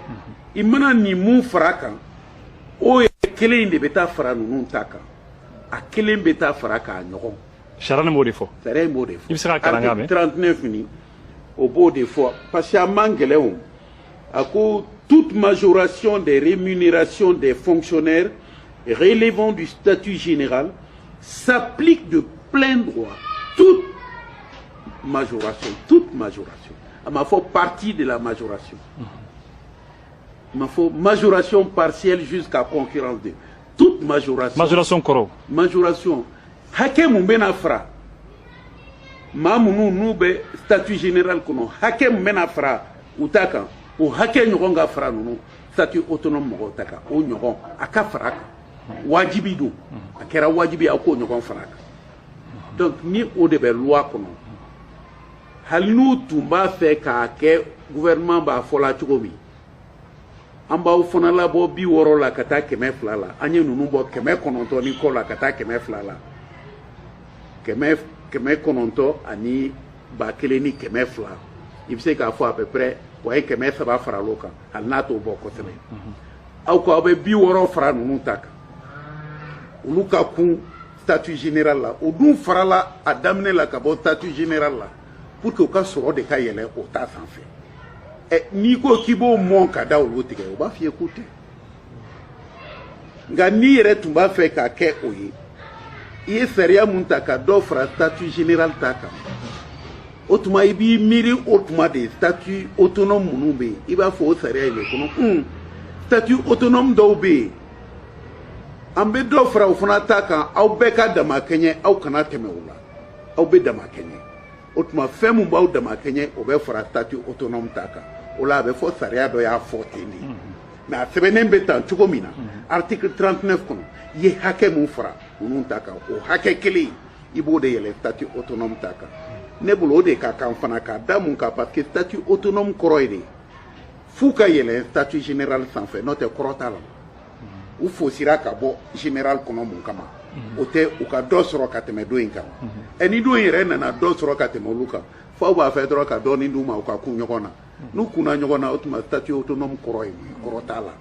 i mana nin mun fara kan o ye kelen de bɛ taa fara ninnu ta kan a kelen bɛ taa fara kan a ɲɔgɔn sariya nin b'o de fɔ sariya in b'o de fɔ i bɛ se ka kalan k'a mɛn 39 ni o b'o de fɔ parce que a man gɛlɛn o a ko toute majoration des rémunérations des fonctionnaires relevant du statut général s'applique de plein droit toute majoration a ma fɔ partie de la majoration il faut majoration partielle jusqu'à concurrence de toute majoration kɔrɔ majoration hakɛ mun bɛna fara maa minnu n'u bɛ statut général kɔnɔ hakɛ mun bɛna fara u ta kan o hakɛ ɲɔgɔn ka fara ninnu statut autonome mɔgɔw ta kan o ɲɔgɔn a ka fara kan wajibi don a kɛra wajibi a k'o ɲɔgɔn fara kan donc ni o de bɛ loi kɔnɔ hali n'u tun b'a fɛ k'a kɛ gouvernement b'a fɔla cogo min an b'aw fana labɔ 60 la ka taa 200 la an ye ninnu bɔ 900 ni kɔ la ka taa 200 la 900 ani 1000 ni 200 i bɛ se k'a fɔ à peu près wa ye 300 fara l'o kan hali n'a t'o bɔ kosɛbɛ aw ko aw bɛ 60 fara ninnu ta kan olu ka kun statut général la o dun farala a daminɛ la ka bɔ statut général la pour que u ka sɔrɔ de ka yɛlɛ o ta sanfɛ n'i ko k'i b'o mɔn ka da olu tigɛ o b'a f'i ye k'o tɛ nka n'i yɛrɛ tun b'a fɛ k'a kɛ o ye i ye sariya mun ta ka dɔ fara statut général ta kan o tuma i b'i miiri o tuma de statut autonome minnu bɛ yen i b'a fɔ o sariya in de kɔnɔ statut autonome dɔw bɛ yen an bɛ dɔ fara o fana ta kan aw bɛɛ ka dama kɛɲɛ aw kana tɛmɛ o la aw bɛ dama kɛɲɛ o tuma fɛn min b'aw dama kɛɲɛ o bɛ fara statut autonome ta kan o la a bɛ fɔ sariya dɔ y'a fɔ ten de mais a sɛbɛnnen bɛ tan cogo min na article 39 kɔnɔ i ye hakɛ mun fara ninnu ta kan o hakɛ kelen i b'o de yɛlɛ statut autonome ta kan ne bolo o de ka kan fana k'a da mun kan parce que statut autonome kɔrɔ ye de f'u ka yɛlɛ statut général sanfɛ n'o tɛ kɔrɔ t'a la u fosira ka bɔ général kɔnɔ mun kama o tɛ u ka dɔ sɔrɔ ka tɛmɛ dɔ in kan ni dɔ in yɛrɛ nana dɔ sɔrɔ ka tɛmɛ olu kan f'aw b'a fɛ dɔrɔn ka dɔɔnin d'u ma u ka kun ɲɔgɔn na n'u kunna ɲɔgɔn na o tuma statut autonome kɔrɔ ye mun ye kɔrɔ t'a la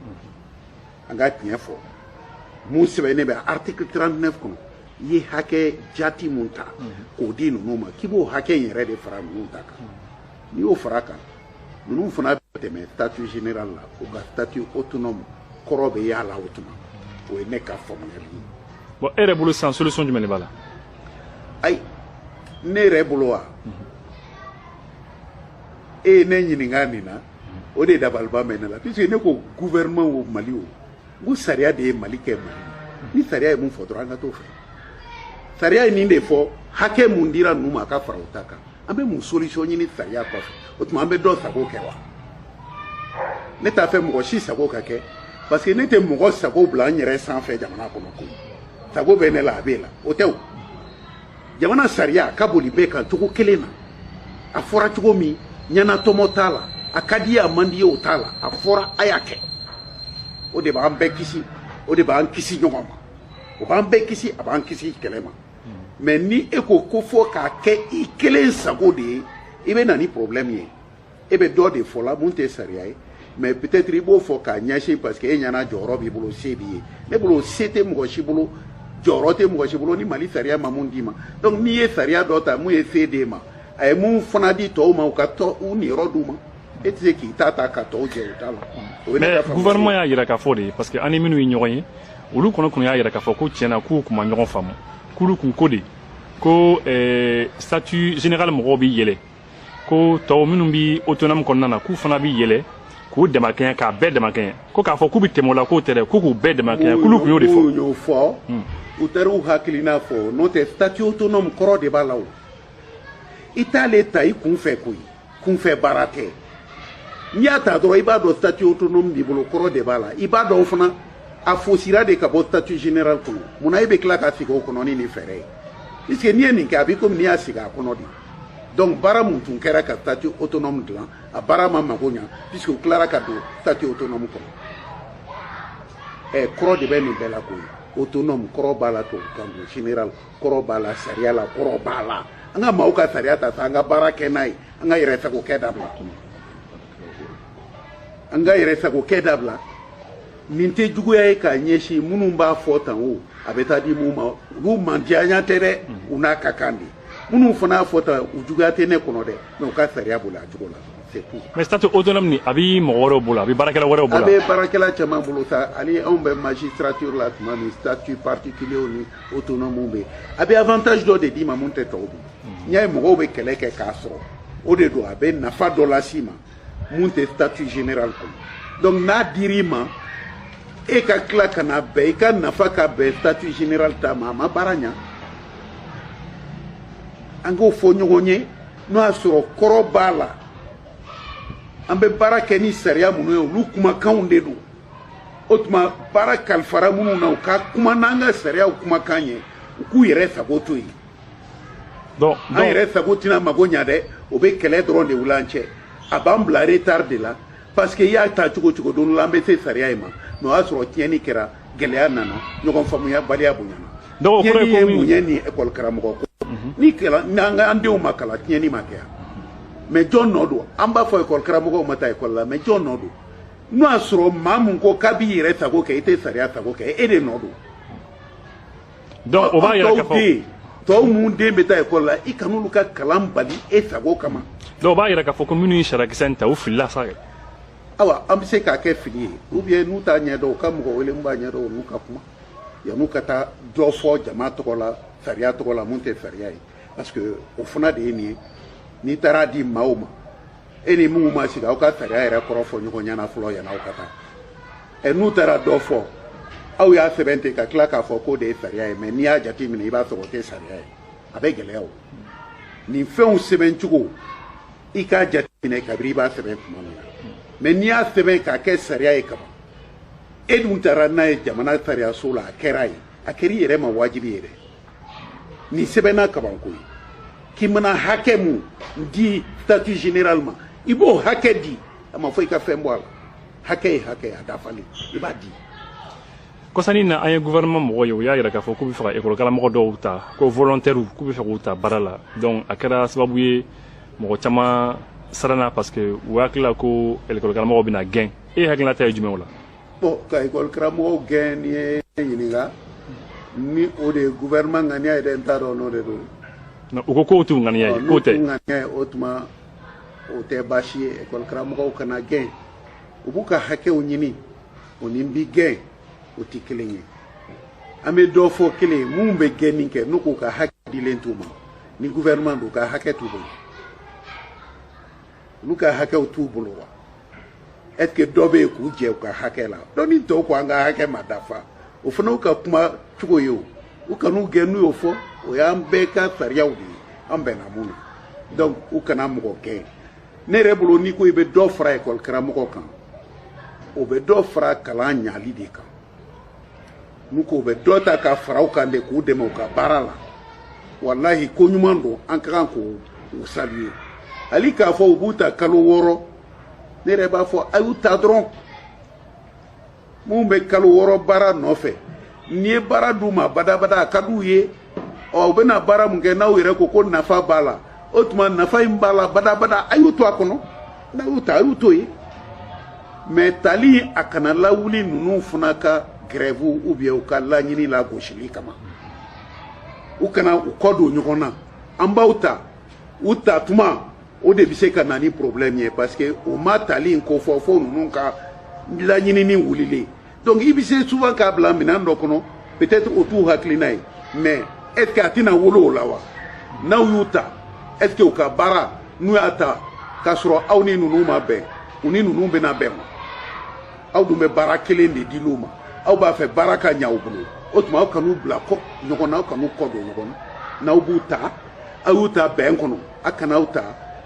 an ka tiɲɛ fɔ mun sɛbɛnnen bɛ article 39 kɔnɔ i ye hakɛ jati mun ta k'o di ninnu ma k'i b'o hakɛ in yɛrɛ de fara ninnu ta kan n'i y'o fara kan ninnu fana bɛ tɛmɛ statut général la u ka statut autonome kɔrɔ bɛ y'a la o tuma o ye ne ka faamuyali ye. bon e yɛrɛ bolo sisan solution jumɛn de b'a la. ayi ne yɛrɛ bolo wa e ye ne ɲininka nin na o de dabaliban bɛ ne la puisque ne ko gouvernement o Mali o n ko sariya de ye Mali kɛ Mali ni sariya ye mun fɔ dɔrɔn an ka t'o fɛ sariya ye nin de fɔ hakɛ mun dira ninnu ma a ka fara o ta kan an bɛ mun solution ɲini sariya kɔfɛ o tuma an bɛ dɔ sago kɛ wa ne t'a fɛ mɔgɔ si sago ka kɛ parce que ne tɛ mɔgɔ sago bila n yɛrɛ sanfɛ jamana kɔnɔ koyi sago bɛ ne la a b'e la o tɛ o jamana sariya ka boli bɛɛ kan cogo kelen na a fɔra cogo min ɲɛnatɔmɔ t'a la a ka di ye a man di ye o t'a la a fɔra a y'a kɛ o de b'an bɛɛ kisi o de b'an kisi ɲɔgɔn ma o b'an bɛɛ kisi a b'an kisi kɛlɛ ma mais ni e ko ko fɔ k'a kɛ i kelen sago de ye i bɛ na ni problème ye e bɛ dɔ de fɔ la mun tɛ sariya ye mais peut-être i b'o fɔ k'a ɲɛsin parce que e ɲɛna jɔyɔrɔ b'i bolo se b'i ye ne bolo se tɛ mɔgɔ si bolo jɔyɔrɔ tɛ mɔgɔ si bolo ni Mali sariya ma mun d'i ma donc n'i ye sariya dɔ ta mun ye se d'e ma a ye mun fana di tɔw ma u ka tɔ u niyɔrɔ d'u ma e tɛ se k'i ta ka tɔw jɛ u t'a la. mais gouvernement y'a yira k'a fɔ de parce que an ni minnu ye ɲɔgɔn ye olu kɔnɔ kun y'a yira k'a fɔ ko tiɲɛna k'u kun ma ɲɔgɔn faamu k'olu kun ko de ko statut général mɔgɔw bɛ yɛlɛ ko tɔw minnu bɛ autonome kɔnɔna na k'u fana bɛ yɛlɛ k'u damakɛɲɛ k'a bɛɛ damakɛɲɛ ko k'a fɔ k'u bɛ tɛmɛ o la k'o tɛ dɛ ko k'u bɛɛ damakɛɲɛ k'olu kun y'o de fɔ. u y'o fɔ u taara u hakilina fɔ n'o tɛ statut autonome kɔrɔ de b'a la o i t'ale ta i kunfɛ koyi kunfɛ baara tɛ n'i y'a ta dɔrɔn i b'a dɔn statut autonome b'i bolo kɔrɔ de b'a la i b'a dɔn fana a fosira de ka bɔ statut général kɔnɔ munna e bɛ tila ka sigi o kɔnɔ ni nin fɛɛrɛ ye puisque n'i ye nin kɛ a b'i komi n'i y'a sigi a kɔnɔ de donc baara mun tun kɛra ka statut autonome dilan a baara ma mago ɲa puisque u tilara ka don statut autonome kɔnɔ kɔrɔ de bɛ nin bɛɛ la koyi autonome kɔrɔ b'a la tubabukan don général kɔrɔ b'a la sariya la kɔrɔ b'a la an ka maaw ka sariya ta sa an ka baara kɛ n'a ye an ka yɛrɛsagokɛ dabila an ka yɛrɛsagokɛ dabila nin tɛ juguya ye k'a ɲɛsin minnu b'a fɔ tan o a bɛ taa di mun ma olu mandiyanya tɛ dɛ u n'a ka kan de minnu fana y'a fɔ tan u juguya tɛ ne kɔnɔ dɛ mais u ka sariya bolo a cogo la c'est tout. mais statut autonome nin a bɛ mɔgɔ wɛrɛw bolo a bɛ baarakɛla wɛrɛw bolo. a bɛ baarakɛla caman bolo sa hali anw bɛ magistrature la tuma min statut particulier ni autonome bɛ a bɛ avantage dɔ de d'i ma mun tɛ tɔw bolo n'i y'a ye mɔgɔw bɛ kɛlɛ kɛ k'a sɔrɔ o de don a bɛ nafa dɔ las'i ma mun tɛ statut général kɔnɔ donc n'a dir'i ma e ka tila ka na bɛn i ka nafa ka bɛn statut général ta ma a ma baara ɲa an k'o fɔ ɲɔgɔn ye n'o y'a sɔrɔ kɔrɔ b'a la an bɛ baara kɛ ni sariya minnu ye olu kumakanw de don o tuma baara kalifara minnu na u ka kuma n'an ka sariyaw kumakan ye u k'u yɛrɛ sago to yen an yɛrɛ sago tɛna mago ɲa dɛ o bɛ kɛlɛ dɔrɔn de wuli an cɛ a b'an bila retard de la parce que i y'a ta cogo cogo don dɔ la an bɛ se sariya in ma mais o y'a sɔrɔ tiɲɛni kɛra gɛlɛya nana ɲɔgɔn faamuya baliya bonyana tiɲɛni ye mun ye ni école karamɔgɔ ko ni an denw ma kalan tiɲɛni ma kɛ yan mais jɔn nɔ don an b'a fɔ école karamɔgɔw ma taa école la mais jɔn nɔ don n'o y'a sɔrɔ maa mun ko k'a b'i yɛrɛ sago kɛ i tɛ sariya sago kɛ e de nɔ don donc o b'a yira k'a fɔ tɔw mun den bɛ taa école la i kan'olu ka kalan bali e sago kama donc o b'a yira k'a fɔ ko minnu ye sariyakisɛ in ta u filila sa kɛ awa an bɛ se k'a kɛ fili ye ou bien n'u t'a ɲɛdɔn u ka mɔgɔ wele min b'a ɲɛdɔn u n'u ka kuma yan'u ka taa dɔ fɔ jama tɔgɔ la sariya tɔgɔ la mun tɛ sariya ye parce que o fana de ye nin ye n'i taara di maaw ma e ni minnu ma sigi aw ka sariya yɛrɛ kɔrɔ fɔ ɲɔgɔn ɲɛna fɔlɔ yan'aw ka taa n'u taara dɔ fɔ aw y'a sɛbɛn ten ka tila k'a fɔ k'o de ye sariya ye mais n'i y'a jate minɛ i b'a sɔrɔ o tɛ sariya ye a bɛ gɛlɛya o nin fɛnw sɛbɛn cogo i k'a jate minɛ kabiri i b'a sɛbɛn tuma min na mais n'i y'a sɛbɛn k'a kɛ sariya ye kaban e dun taara n'a ye jamana sariyaso la a kɛra ye a kɛra i yɛrɛ ma wajibi ye dɛ nin sɛbɛnna kaban ko ye k'i mana hakɛ mun di statut général ma i b'o hakɛ di a ma fɔ i ka fɛn bɔ a la hakɛ ye hakɛ a dafalen i b'a di. kɔsani na an ye gouvernement mɔgɔ ye u y'a yira k'a fɔ k'u bɛ fɛ ka école karamɔgɔ dɔw ta ko volontaire k'u bɛ fɛ k'u ta baara la donc a kɛra sababu ye mɔgɔ caman siranna parce que u hakili la ko école karamɔgɔw bɛna gɛn e hakilina ta ye jumɛn o la. bon ka école karamɔgɔw gɛn nin ye ɲininka ni o de gouvernement ŋaniya yɛrɛ n t'a dɔn n'o de don. u ko k'o t'u ŋaniya ye k'o tɛ. n'u ŋaniya ye o tuma o tɛ baasi ye école karamɔgɔw kana gɛn u b'u ka hakɛw ɲini o ni bi gɛn o tɛ kelen ye an bɛ dɔ fɔ kelen ye mun bɛ gɛnni kɛ n'u k'u ka hakɛ dilen t'u ma ni gouvernement don u ka hakɛ t'u bolo olu ka hakɛw t'u bolo wa est-ce que dɔ bɛ yen k'u jɛ u ka hakɛ la donc ni tɔw ko an ka hakɛ ma dafa o fana y'u ka kuma cogo ye o u kan'u gɛn n'u y'o fɔ o y'an bɛɛ ka sariyaw de ye an bɛnna mun na donc u kana mɔgɔ gɛn ne yɛrɛ bolo n'i ko i bɛ dɔ fara école karamɔgɔ kan o bɛ dɔ fara kalan ɲali de kan n'u ko u bɛ dɔ ta ka fara u kan de k'u dɛmɛ u ka baara la walahi ko ɲuman don an ka kan k'o saluer hali k'a fɔ u b'u ta kalo 6 ne yɛrɛ b'a fɔ a y'u ta dɔrɔn mun bɛ kalo 6 baara nɔfɛ n'i ye baara d'u ma badabada a ka d'u ye u bɛna baara mun kɛ n'aw yɛrɛ ko nafa b'a la o tuma nafa in b'a la badabada a y'u to a kɔnɔ n'a y'u ta a y'u to ye mais tali a kana lawuli ninnu fana ka grève ou bien u ka laɲini la gosili kama u kana u kɔ don ɲɔgɔn na an b'aw ta u ta tuma o de bɛ se ka na ni problème ye parce que o ma tali in ko fɔ fo ninnu ka laɲinini wulilen donc i bɛ se souvent k'a bila minɛn dɔ kɔnɔ peut-être o t'u hakilina ye mais est-ce que a tɛna wolo o la wa n'aw y'u ta est-ce que u ka baara n'u y'a ta k'a sɔrɔ aw ni ninnu ma bɛn u ni ninnu bɛna bɛn wa aw dun bɛ baara kelen de dil'u ma aw b'a fɛ baara ka ɲa u bolo o tuma aw kan'u bila ɲɔgɔn na aw kan'u kɔ don ɲɔgɔn na n'aw b'u ta aw y'u ta bɛn kɔnɔ a kana'aw ta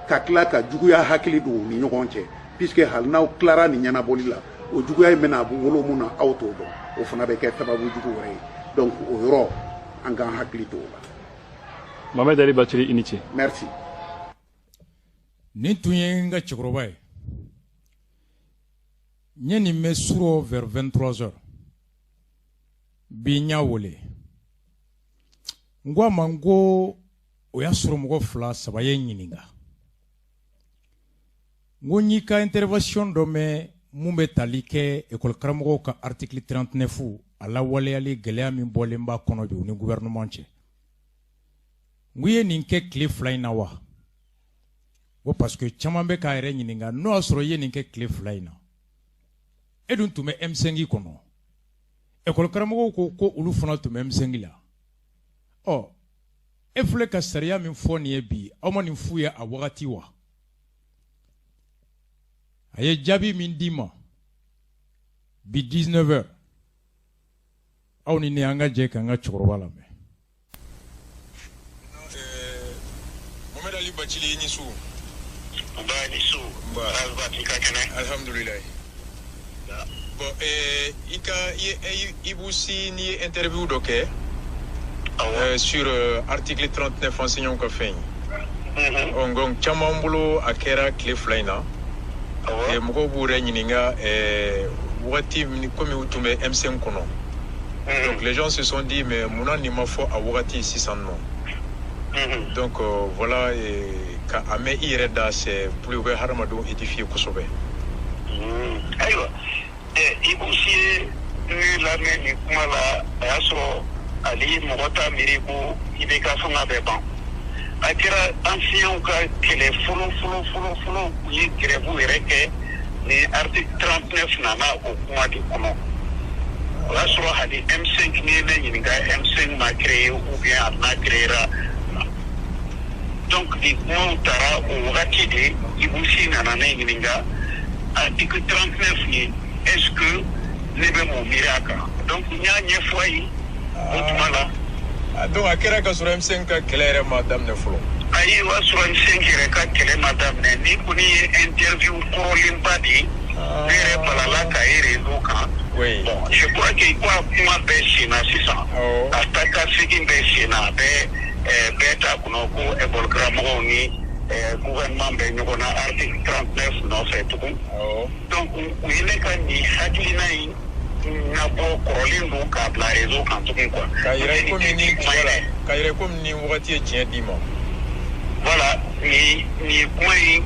ka tila ka juguya hakili don u ni ɲɔgɔn cɛ puisque hali n'aw tilara nin ɲɛnabɔli la o juguya in bɛna wolo mun na aw t'o dɔn o fana bɛ kɛ sababu jugu wɛrɛ ye donc o yɔrɔ an k'an hakili to o la. Mohamed Ali Bathily i ni ce. Merci. Nin tun ye n ka cɛkɔrɔba ye n ye nin mɛn suro vers 23h bi n y'a wele n ko a ma n ko o y'a sɔrɔ mɔgɔ 2-3 ye n ɲininka n ko n y'i ka intervention dɔ mɛn mun bɛ tali kɛ école karamɔgɔw ka article 39 a lawaleyali gɛlɛya min bɔlen b'a kɔnɔ bi u ni gouvernement cɛ n ko i ye nin kɛ tile 2 in na wa ko parce que caman bɛ k'a yɛrɛ ɲininka n'o y'a sɔrɔ i ye nin kɛ tile 2 in na e dun tun bɛ M5 kɔnɔ école karamɔgɔw ko olu fana tun bɛ M5 la e filɛ ka sariya min fɔ nin ye bi aw ma nin f'u ye a wagati wa a ye jaabi min d'i ma bi 19h aw ni ne an ka jɛ k'an ka cɛkɔrɔba lamɛn. Mohamed Ali Bathily i ni su. Ba ni su. Ba i ka kɛnɛ. Alhamdulillah. Bon i b'u si ni ye interview dɔ kɛ sur article 39 enseignants ka fɛn ye donc caman bolo a kɛra tile 2 in na mɔgɔw b'u yɛrɛ ɲininka wagati komi u tun bɛ M5 kɔnɔ donc les gens se sont dit mais munna nin ma fɔ a wagati sisan nɔ donc voilà ka a mɛn i yɛrɛ da c'est plus u bɛ hadamadenw édifier kosɛbɛ. Ayiwa i b'u si ye ni lamɛn nin kuma la a y'a sɔrɔ ale mɔgɔ t'a miiri ko i bɛ ka fanga bɛɛ ban a kɛra anciens ka kɛlɛ fɔlɔ u ye grève yɛrɛ kɛ ni article 39 nana o kuma de kɔnɔ o y'a sɔrɔ hali M5 ni ye ne ɲininka M5 ma créé ou bien a n'a créera donc ni kumaw taara o wagati de i b'u si nana ne ɲininka article 39 ye est-ce que ne bɛ mun miiri a kan donc n y'a ɲɛfɔ a ye o tuma la. donc a kɛra ka sɔrɔ M5 ka kɛlɛ yɛrɛ ma daminɛ fɔlɔ. ayi o y'a sɔrɔ M5 yɛrɛ ka kɛlɛ ma daminɛ ni kɔni ye interview kɔrɔlenba de ye ne yɛrɛ balala k'a ye réseau kan. bon je crois que ko a kuma bɛɛ senna sisan a ta ka segin bɛɛ senna a bɛɛ t'a kɔnɔ ko école karamɔgɔw ni gouvernement bɛ ɲɔgɔn na article 39 nɔfɛ tugun donc u ye ne ka nin hakilina in nabɔ kɔrɔlen don k'a bila réseau kan tugun quoi. Ka yɛrɛ komi ni wagati ye tiɲɛ d'i ma. voilà nin kuma in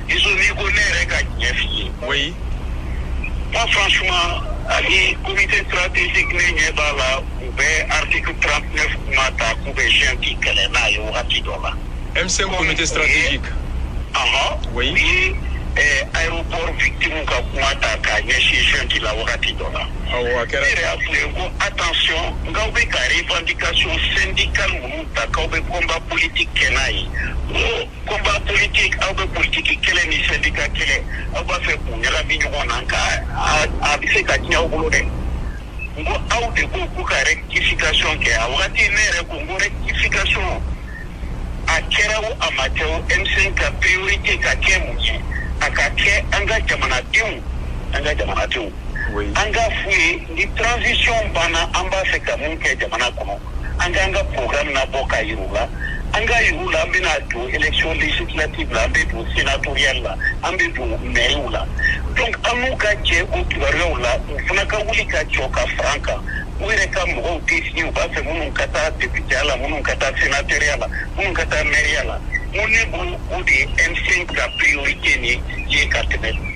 iso n'i ko ne yɛrɛ ka tiɲɛ f'i ye. oui. moi franchement ali comité stratégique n'est pas là ou bien article 39 mata ou bien gentil qu'elle n'a eu rapidement M5 comité stratégique oui aéroport victime ka kumata ka nyeshi gentil la rapidement attention ngaube ka revendication syndicale ou ta kaube combat politique kenai combat politique aube politique kele ni syndicat kele aba fait pour nyala binyo nanka a bise ka tia obulode ngo au de ko ka rectification ke awati nere ko ngo rectification a kerao amateo M5 ka priorité ka kemuji akake anga jamana tiu anga fui ni transition bana amba feka munke jamana kono anga programme na boka yirula anga yirula bina to élection législative la betu sénatoriale la ambe to maire donc amuka che o tubareo la funa ka wuli ka choka franca wire ka mo tisi ba fe munun kata député la munun kata sénatoriale la munun kata maire la moni bu di M5 ka priorité ni je ka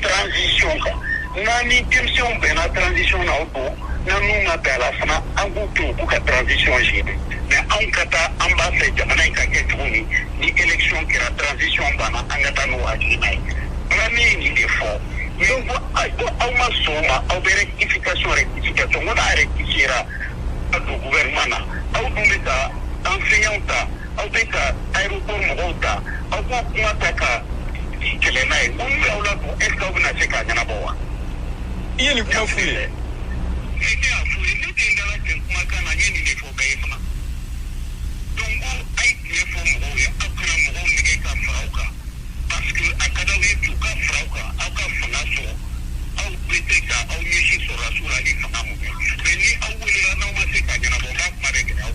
transition ka nani tension bena transition na auto nanu na bela fana angu to ka transition jibe mais an kata ambassade jamana ka ke tuni ni élection qui la transition bana angata no ajina nani ni defo donc au masoma au rectification on a rectifiera au gouvernement au dumeka enseignant au beka aéroport mogota au ko mataka kelenai on la ola ko est-ce que na cheka nyana bowa iye ni kwa fule ni afule ni tendala kuma kana nyeni ne fo bayema dongo ai ne fo mo ya akana mo ne ka frauka parce que akada we tu ka frauka aka fana so au beteka au yeshi so rasula ni fana mo mais ni au wele na ma se ka nyana bowa ma de ke au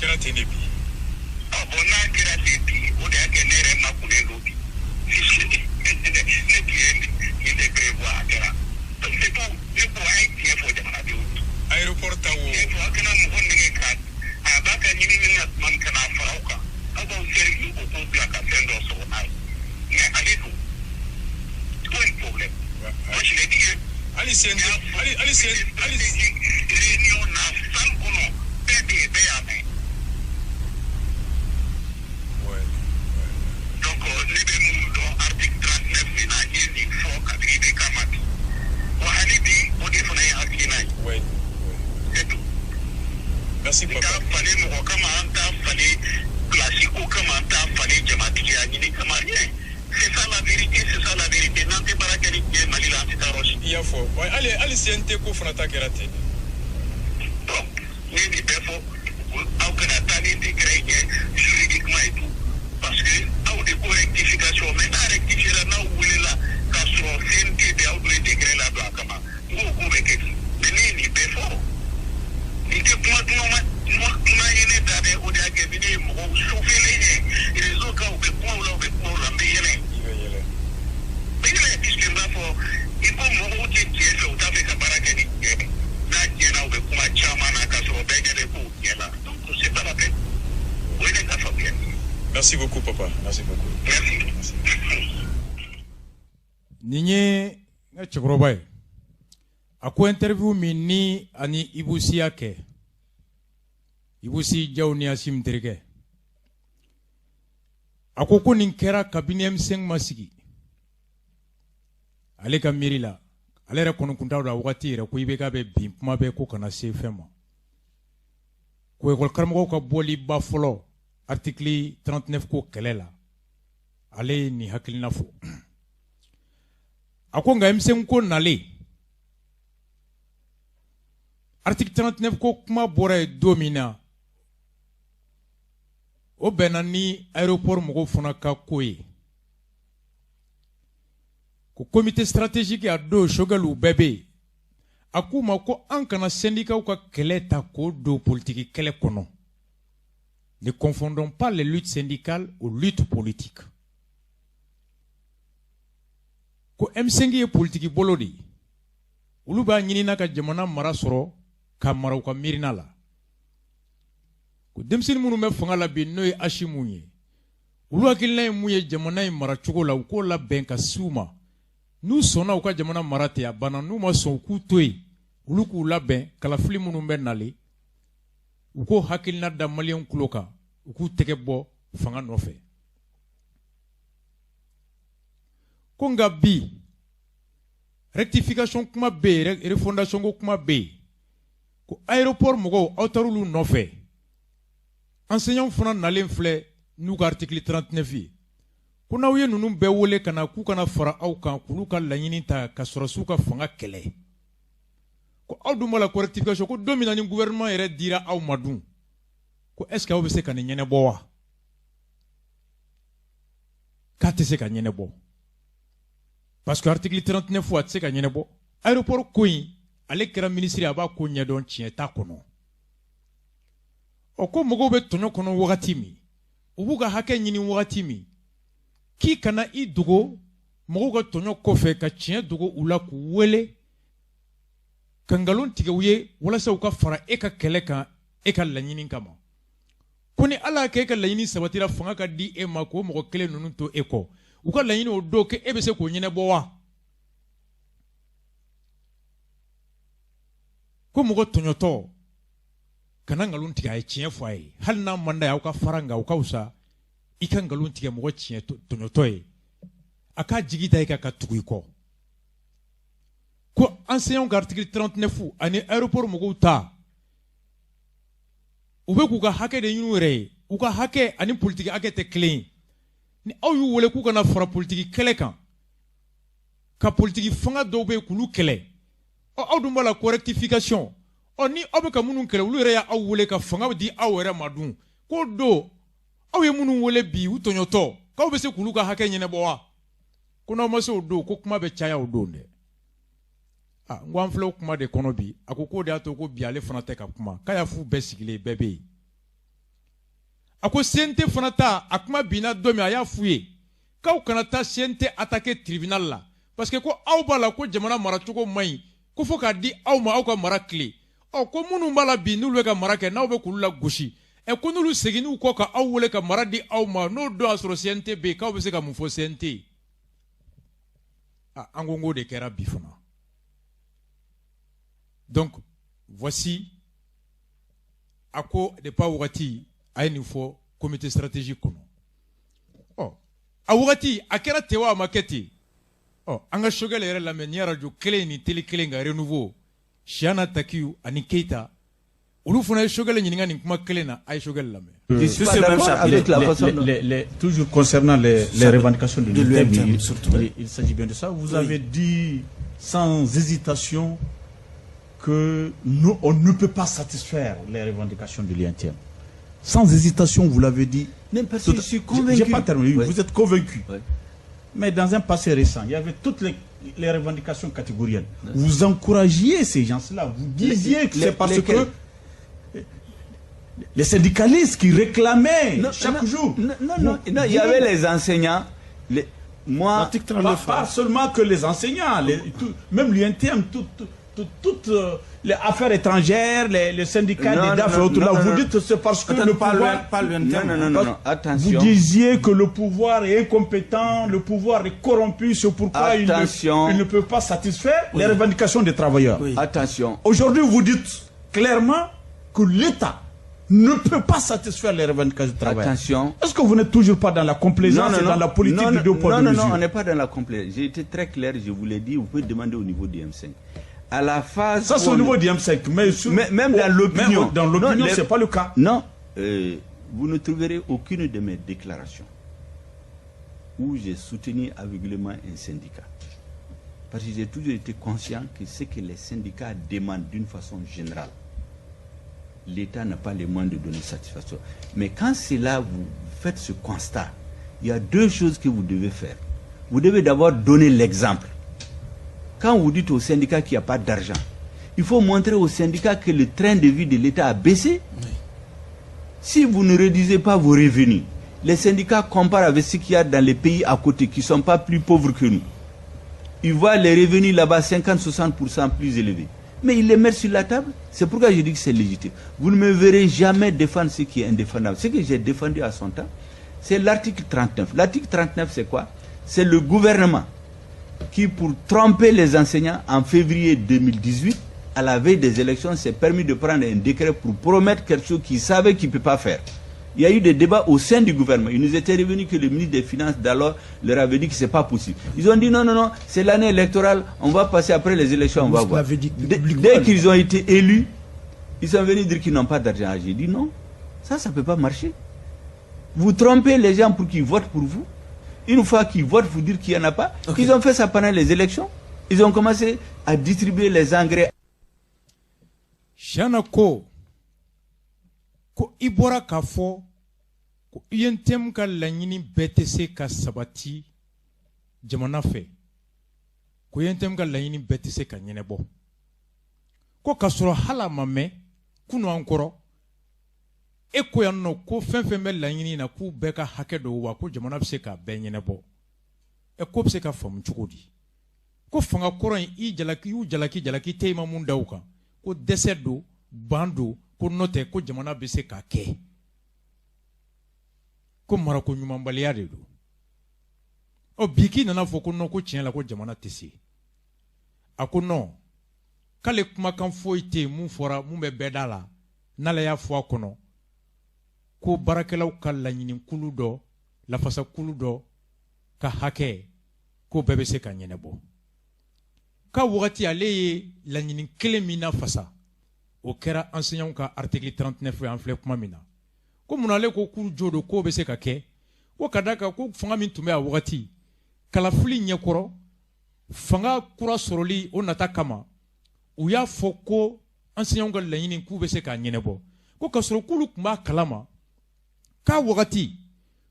kera tenebi bona kera tenebi o de akenere makunendo bi ni de prévoir kera c'est tout je pour haïti faut demander aéroport tawo faut que na mo ne ka abaka ni ni na man kana farauka aba servi au coup la ka sendo so na mais allez tout quel problème moi je l'ai dit ali réunion na salle kono PDB ame donc libe mu do article 39 na ni faut ka ribe kamati wahalibi odi funa ya hakina oui c'est tout merci papa fallait mo kama anta fallait classico kama anta fallait jamati ya ni kama rien c'est ça la vérité nante barakani ke malila antitaroshi il faut allez sente ko funa ta kerate donc ni defo au kana tani degré juridiquement et tout parce que au de rectification mais na rectifier na wulela ka so sente de au de degré la do kama ngo beke ni defo ni ke kuma tuna yene dade o de ake bidi mo soufele ni rezo ka o be ko la be yene puisque là pour il faut mo uti kiefe utafe ka baraka ni na jena o be kuma chama na ka so be de ko yela donc c'est pas la peine oui les affaires bien. Merci beaucoup papa merci beaucoup merci ninye na chikrobai ako interview min ni ani Ibusi yake Ibusi jawni asim terike ako ko nin kera cabinet M5 masigi ale ka mirila ale re kono kuntaw da wakati re ko ibe ka be bin kuma be ko kana se fema ko ekol karmo ko boli ba folo article 39 ko kelela ale ni hakilina fo ako nga M5 ko nale article 39 ko kuma bora domina o benani aéroport mogo fona ka koye ko comité stratégique a do shogalu bébé akuma ko an kana syndicat ka kele ta ko do politique kele kono. Ne confondons pas les luttes syndicales aux luttes politiques. Ko M5 politique bolodi ulu ba nyinina ka jamana mara soro ka mara ka mirina la ko demsin munu me fanga la bi noy ashimunye ulu akilna muye jamana mara chugo la ko la benka suma Nous sonna u ka jamana marate ya bana n'u ma sɔn k'u to yen olu k'u labɛn kalafili minnu bɛ nale u ko hakilina da maliyɛnw tulo kan u k'u tɛgɛ bɔ fanga nɔfɛ ko nka bi rectification kuma bɛ yen refondation ko kuma bɛ yen ko aéroport mɔgɔw aw taar'olu nɔfɛ enseignants fana nalen filɛ n'u ka article 39 ye ko n'aw ye ninnu bɛɛ wele ka na k'u kana fara aw kan k'olu ka laɲini ta ka sɔrɔsiw ka fanga kɛlɛ ko aw dun b'a la ko rectification ko don min na ni gouvernement yɛrɛ dira aw ma dun ko est ce que aw bɛ se ka nin ɲɛnabɔ wa k'a tɛ se ka ɲɛnabɔ parce que article 39 a tɛ se ka ɲɛnabɔ aéroport ko in ale kɛra ministre a b'a ko ɲɛdɔn tiɲɛ t'a kɔnɔ ɔ ko mɔgɔw bɛ tɔɲɔ kɔnɔ wagati min u b'u ka hakɛ ɲini wagati min k'i kana i dogo mɔgɔw ka tɔɲɔ kɔfɛ ka tiɲɛ dogo u la k'u wele ka nkalon tigɛ u ye walasa u ka fara e ka kɛlɛ kan e ka laɲini kama ko ni ala k'e ka laɲini sabatira fanga ka di e ma k'o mɔgɔ kelen ninnu to e kɔ u ka laɲini o don k'e bɛ se k'o ɲɛnabɔ wa ko mɔgɔ tɔɲɔtɔ kana nkalon tigɛ a ye tiɲɛ fɔ a ye hali n'a man d'a ye aw ka fara nka o ka fisa i ka nkalon tigɛ mɔgɔ tiɲɛ tɔɲɔtɔ ye a k'a jigi da i kan ka tugu i kɔ ko enseignants ka article 39 ani aéroport mɔgɔw ta u bɛ k'u ka hakɛ de ɲini u yɛrɛ ye u ka hakɛ ani politiki hakɛ tɛ kelen ye ni aw y'u wele k'u kana fara politiki kɛlɛ kan ka politiki fanga dɔw bɛ yen k'olu kɛlɛ aw dun b'a la ko rectification ni aw bɛ ka minnu kɛlɛ olu yɛrɛ y'aw wele ka fanga di aw yɛrɛ ma dun k'o don aw ye minnu wele bi u tɔɲɔtɔ k'aw bɛ se k'olu ka hakɛ ɲɛnabɔ wa ko n'aw ma se o don ko kuma bɛ caya o don dɛ n ko an filɛ o kuma de kɔnɔ bi a ko k'o de y'a to ko bi ale fana tɛ ka kuma k'a y'a f'u bɛɛ sigilen bɛɛ bɛ yen a ko CNT fana ta a kuma binna don min a y'a f'u ye k'aw kana taa CNT attaquer tribunal la parce que ko aw b'a la ko jamana maracogo man ɲi ko fo k'a di aw ma aw ka mara tile ko minnu b'a la bi n'olu bɛ ka mara kɛ n'aw bɛ k'olu la gosi ko n'olu seginn'u kɔ ka aw wele ka mara di aw ma n'o don y'a sɔrɔ CNT bɛ yen k'aw bɛ se ka mun fɔ CNT ye an ko k'o de kɛra bi fana donc voici a ko depuis wagati a ye nin fɔ comité stratégique kɔnɔ a wagati a kɛra ten wa a ma kɛ ten an ka Choguel yɛrɛ lamɛn ni radio kelen ni télé kelen ka renouveau Siana Takiou ani Keita olu fana ye Choguel ɲininka nin kuma kelen na a ye Choguel lamɛn. Je suis d'accord avec la façon toujours concernant les revendications de l'UNTM, il s'agit bien de ça. Vous avez dit sans hésitation que nous, on ne peut pas satisfaire les revendications de l'UNTM. Sans hésitation, vous l'avez dit. Je suis convaincu. J'ai pas terminé. Oui. Vous êtes convaincu. Oui. Mais dans un passé récent, il y avait toutes les revendications catégorielles. Vous encouragiez ces gens-là. Vous disiez que c'est parce que les syndicalistes qui réclamaient chaque jour. Non, il y avait les enseignants. Moi, pas seulement que les enseignants, même l'UNTM, toutes les affaires étrangères, les syndicats des DAF et autres, là, vous dites que c'est parce que le pouvoir... Non, attention. Vous disiez que le pouvoir est incompétent, le pouvoir est corrompu, c'est pourquoi il ne peut pas satisfaire les revendications des travailleurs. Oui. Attention. Aujourd'hui, vous dites clairement que l'État ne peut pas satisfaire les revendications des travailleurs. Attention. Est-ce que vous n'êtes toujours pas dans la complaisance et dans la politique de deux poids deux mesures? Non, on n'est pas dans la complaisance. J'ai été très clair, je vous l'ai dit, vous pouvez demander au niveau du M5. À la phase... Ça, c'est au niveau du M5, mais même dans l'opinion. Dans l'opinion, ce n'est pas le cas. Non, vous ne trouverez aucune de mes déclarations où j'ai soutenu aveuglément un syndicat. Parce que j'ai toujours été conscient que ce que les syndicats demandent d'une façon générale, l'État n'a pas les moyens de donner satisfaction. Mais quand c'est là, vous faites ce constat, il y a deux choses que vous devez faire. Vous devez d'abord donner l'exemple. Quand vous dites aux syndicats qu'il n'y a pas d'argent, il faut montrer aux syndicats que le train de vie de l'État a baissé. Oui. Si vous ne réduisez pas vos revenus, les syndicats comparent avec ce qu'il y a dans les pays à côté qui ne sont pas plus pauvres que nous. Ils voient les revenus là-bas 50-60% plus élevés. Mais ils les mettent sur la table. C'est pourquoi je dis que c'est légitime. Vous ne me verrez jamais défendre ce qui est indéfendable. Ce que j'ai défendu à son temps, c'est l'article 39. L'article 39, c'est quoi? C'est le gouvernement qui, pour tromper les enseignants en février 2018, à la veille des élections, s'est permis de prendre un décret pour promettre quelque chose qu'ils savaient qu'ils ne peuvent pas faire. Il y a eu des débats au sein du gouvernement. Il nous était revenu que le ministre des Finances d'alors leur avait dit que ce n'est pas possible. Ils ont dit non, c'est l'année électorale, on va passer après les élections, on va voir. Dès qu'ils ont été élus, ils sont venus dire qu'ils n'ont pas d'argent. J'ai dit non, ça ne peut pas marcher. Vous trompez les gens pour qu'ils votent pour vous. Une fois qu'ils votent, vous dire qu'il n'y en a pas. Okay. Ils ont fait ça pendant les élections. Ils ont commencé à distribuer les engrais. Shana ko ibora kafo ko yentem ka lanyini BTC ka sabati jamana fe ko yentem ka lanyini BTC ka nyenebo ko kasoro hala mame kuno ankoro eko ya no ko fenfembe lanyini na ku beka hakedo wa ko jamana bse ka benyenebo eko bse ka fam chukudi ko fanga koran I jalaki teima munda uka ko desedo bando ko note ko jamana bese ka ke ko marako nyumambaliya de do o biki nana fo ko no ko tien la ko jamana tesi akono kale kuma kan foite mun fora mun be bedala nala ya fo akono ko barakelaw kala nyinin kulu do la fasa kulu do ka hake ko bebe se ka nyenebo ka wagati ale la nyinin kele mina fasa o kera enseignant ka article 39 en fleur kuma mina ko munale ko kuru jodo ko be se ka ke ko kadaka ko fanga min tumbe a wagati kala fuli nyekoro fanga kura soroli o nata kama u ya foko enseignant ka lanyini ku be se ka nyenebo ko kasoro kulu kuma kalama ka wagati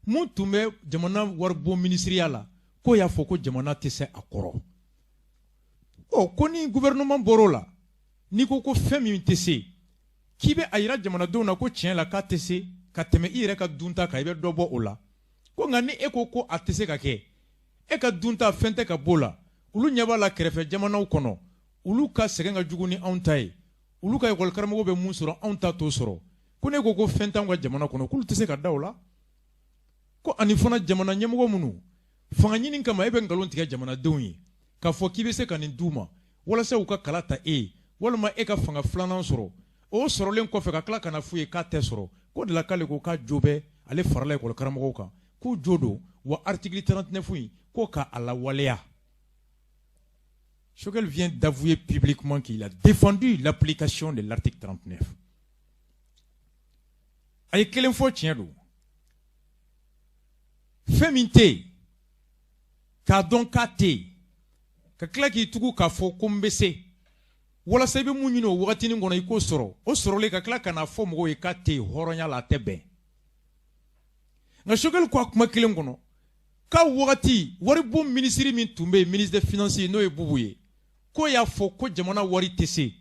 mun tumbe jamana warbo ministeriala ko ya foko jamana tese akoro o koni gouvernement borola ni ko femi tese kibe ayira jamana dona ko tien la ka tese ka teme ire ka dunta ka ibe dobo ola ko ngani ko atese ka ke e ka dunta fente ka bola ulu nyaba la krefe jamana kono ulu ka segenga juguni auntai ulu ka ekol karamo be musoro aunta to soro ko ne ko fenta ngwa jamana kono kulu tese ka dawla ko ani fona jamana nyemo munu fanga nyini kama ebe ngalon tiga jamana donyi ka fo kibe se kanin duma wala se uka kalata wala ma ka fanga flanan soro o soro len ko fe ka kala kana fuye ka te soro ko de la kale ko ka jobe ale farala ko karamo ka ku jodo wa article 39 ko ka ala walea. Choguel vient d'avouer publiquement qu'il a défendu l'application de l'article 39. Ay kelen fo tiendo feminte ka don kate ka klaki tugu ka fo kumbese wala sebe munyino wakati ni ngona iko soro o soro le ka klaka na fo mgo ikate horonya la tebe nga shogel kwa kuma kelen ngono ka wakati wari bo ministry min tumbe ministre des finances no e bubuye ko ya fo ko jamana wari tese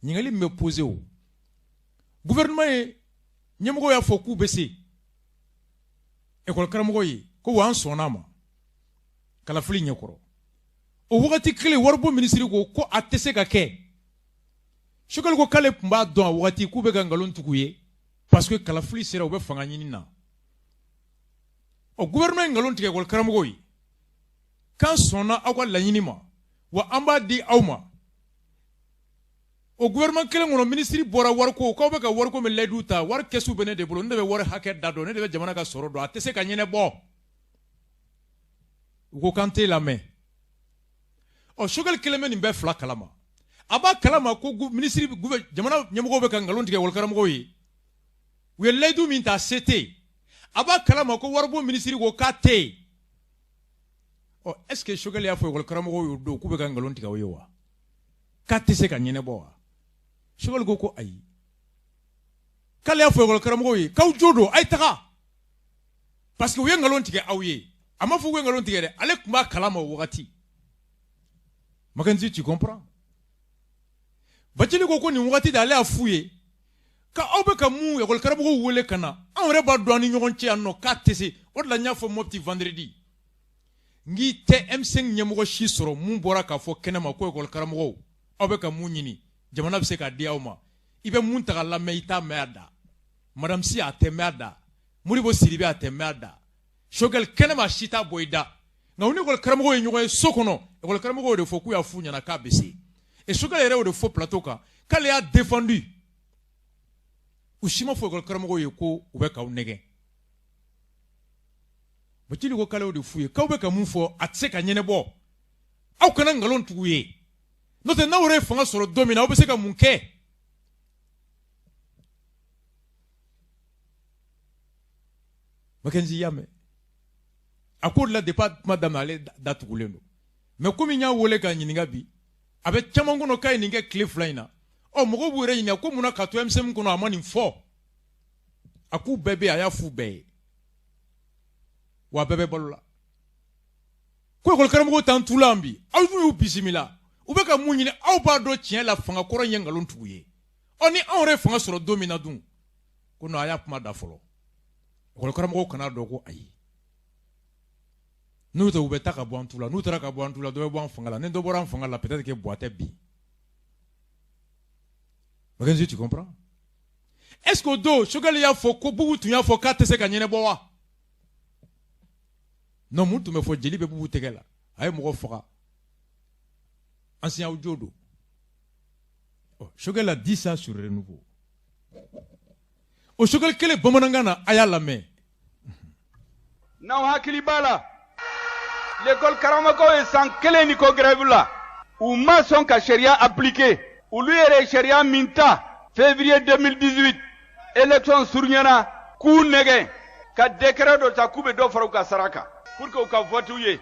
nyingali me poser o gouvernement e nyemgo ya fo ku bese ekol karamo yi ko wan sonama kala fuli nyekoro o wakati kile warbo ministry ko atese ka ke shokal ko kale mba don wakati ku be gangalon tukuye parce que kala fuli sera o be fanga nyini na o gouvernement ngalon tike ekol karamo yi kan sona akwa la nyini ma wa amba di awma o gouvernement kele ngono ministry bora warko ko be ka warko me leduta war kesu bene de bolo ndebe war hacker dado ne de jamana ka soro do atese ka nyene bo ko kante la main o shogal keleme ni be fla kalama aba kalama ko ministry jamana nyamugo be ka ngalon tige wol karamo yi we ledu min ta cete aba kalama ko warbo ministry ko kate o est ce que shogal ya fo wol karamo yi do ku be ka ngalon tige wo wa kate se ka nyene bo shogal go ko ayi kale ya fo wol karamo yi kaw jodo ay taka parce que we ngalon tige awye ama fu we ngalon tige de ale kuma kalama wakati makanzi tu comprends bachili ko ni wakati da ale afuye ka obe ka mu ekol karabo wole kana an re ba do ni nyon chi anno ka tese o la nya fo mopti vendredi ngi te M5 nyemo shi soro mu bora ka fo kenema ko ekol karamo obe ka mu nyini jamana bse ka diawma ibe mun ta la meita merda madame si a te merda muri bo siribe a te merda shogel kenema shita boyda nga uni kol karamo nyoy sokono école karamɔgɔ de fɔ k'u y'a f'u ɲɛna k'a bɛ se et Choguel yɛrɛ de fɔ plateau kan k'ale y'a défendu u si ma fɔ école karamɔgɔ ye ko u bɛ k'aw nɛgɛn Bacili ko k'ale de f'u ye k'aw bɛ ka mun fɔ a tɛ se ka ɲɛnabɔ aw kana nkalon tugu ye n'o tɛ n'aw yɛrɛ ye fanga sɔrɔ don min na aw bɛ se ka mun kɛ Mackenzie y'a mɛn a ko de la depuis a kuma daminɛ ale datugulen don mais komi n y'a wele k'a ɲininka bi a bɛ caman kɔnɔ k'a ye nin kɛ tile 2 in na mɔgɔw b'u yɛrɛ ɲininka ko munna k'a to M5 kɔnɔ a ma nin fɔ a k'u bɛɛ bɛ yen a y'a f'u bɛɛ ye wa a bɛɛ bɛ balo la ko école karamɔgɔw t'an tula an bi aw y'u bisimila u bɛ ka mun ɲini aw b'a dɔn tiɲɛ la fanga kɔrɔ ye nkalon tugu ye ni anw yɛrɛ fanga sɔrɔ don min na dun ko non a y'a kuma da fɔlɔ école karamɔgɔw kana dɔn ko ayi n'u tɛ u bɛ taa ka bɔ an tu la n'u taara ka bɔ an tu la dɔ bɛ bɔ an fanga la ni dɔ bɔra an fanga la peut-être que Buatɛ bi Mackenzie tu comprends est-ce que o don Choguel y'a fɔ ko Bubu tun y'a fɔ k'a tɛ se ka ɲɛnabɔ wa non mun tun bɛ fɔ jeli bɛ Bubu tɛgɛ la a ye mɔgɔ faga ancien audio don Choguel a dit ça sur Renouveau o Choguel kelen bamanankan na a y'a lamɛn n'aw hakili b'a la l'école karamɔgɔw ye san 1 ni ko grève la u ma sɔn ka sariya appliquer olu yɛrɛ sariya min ta février 2018 élection surunyana k'u nɛgɛ ka décret dɔ ta k'u bɛ dɔ fara u ka sara kan pour que u ka vote ye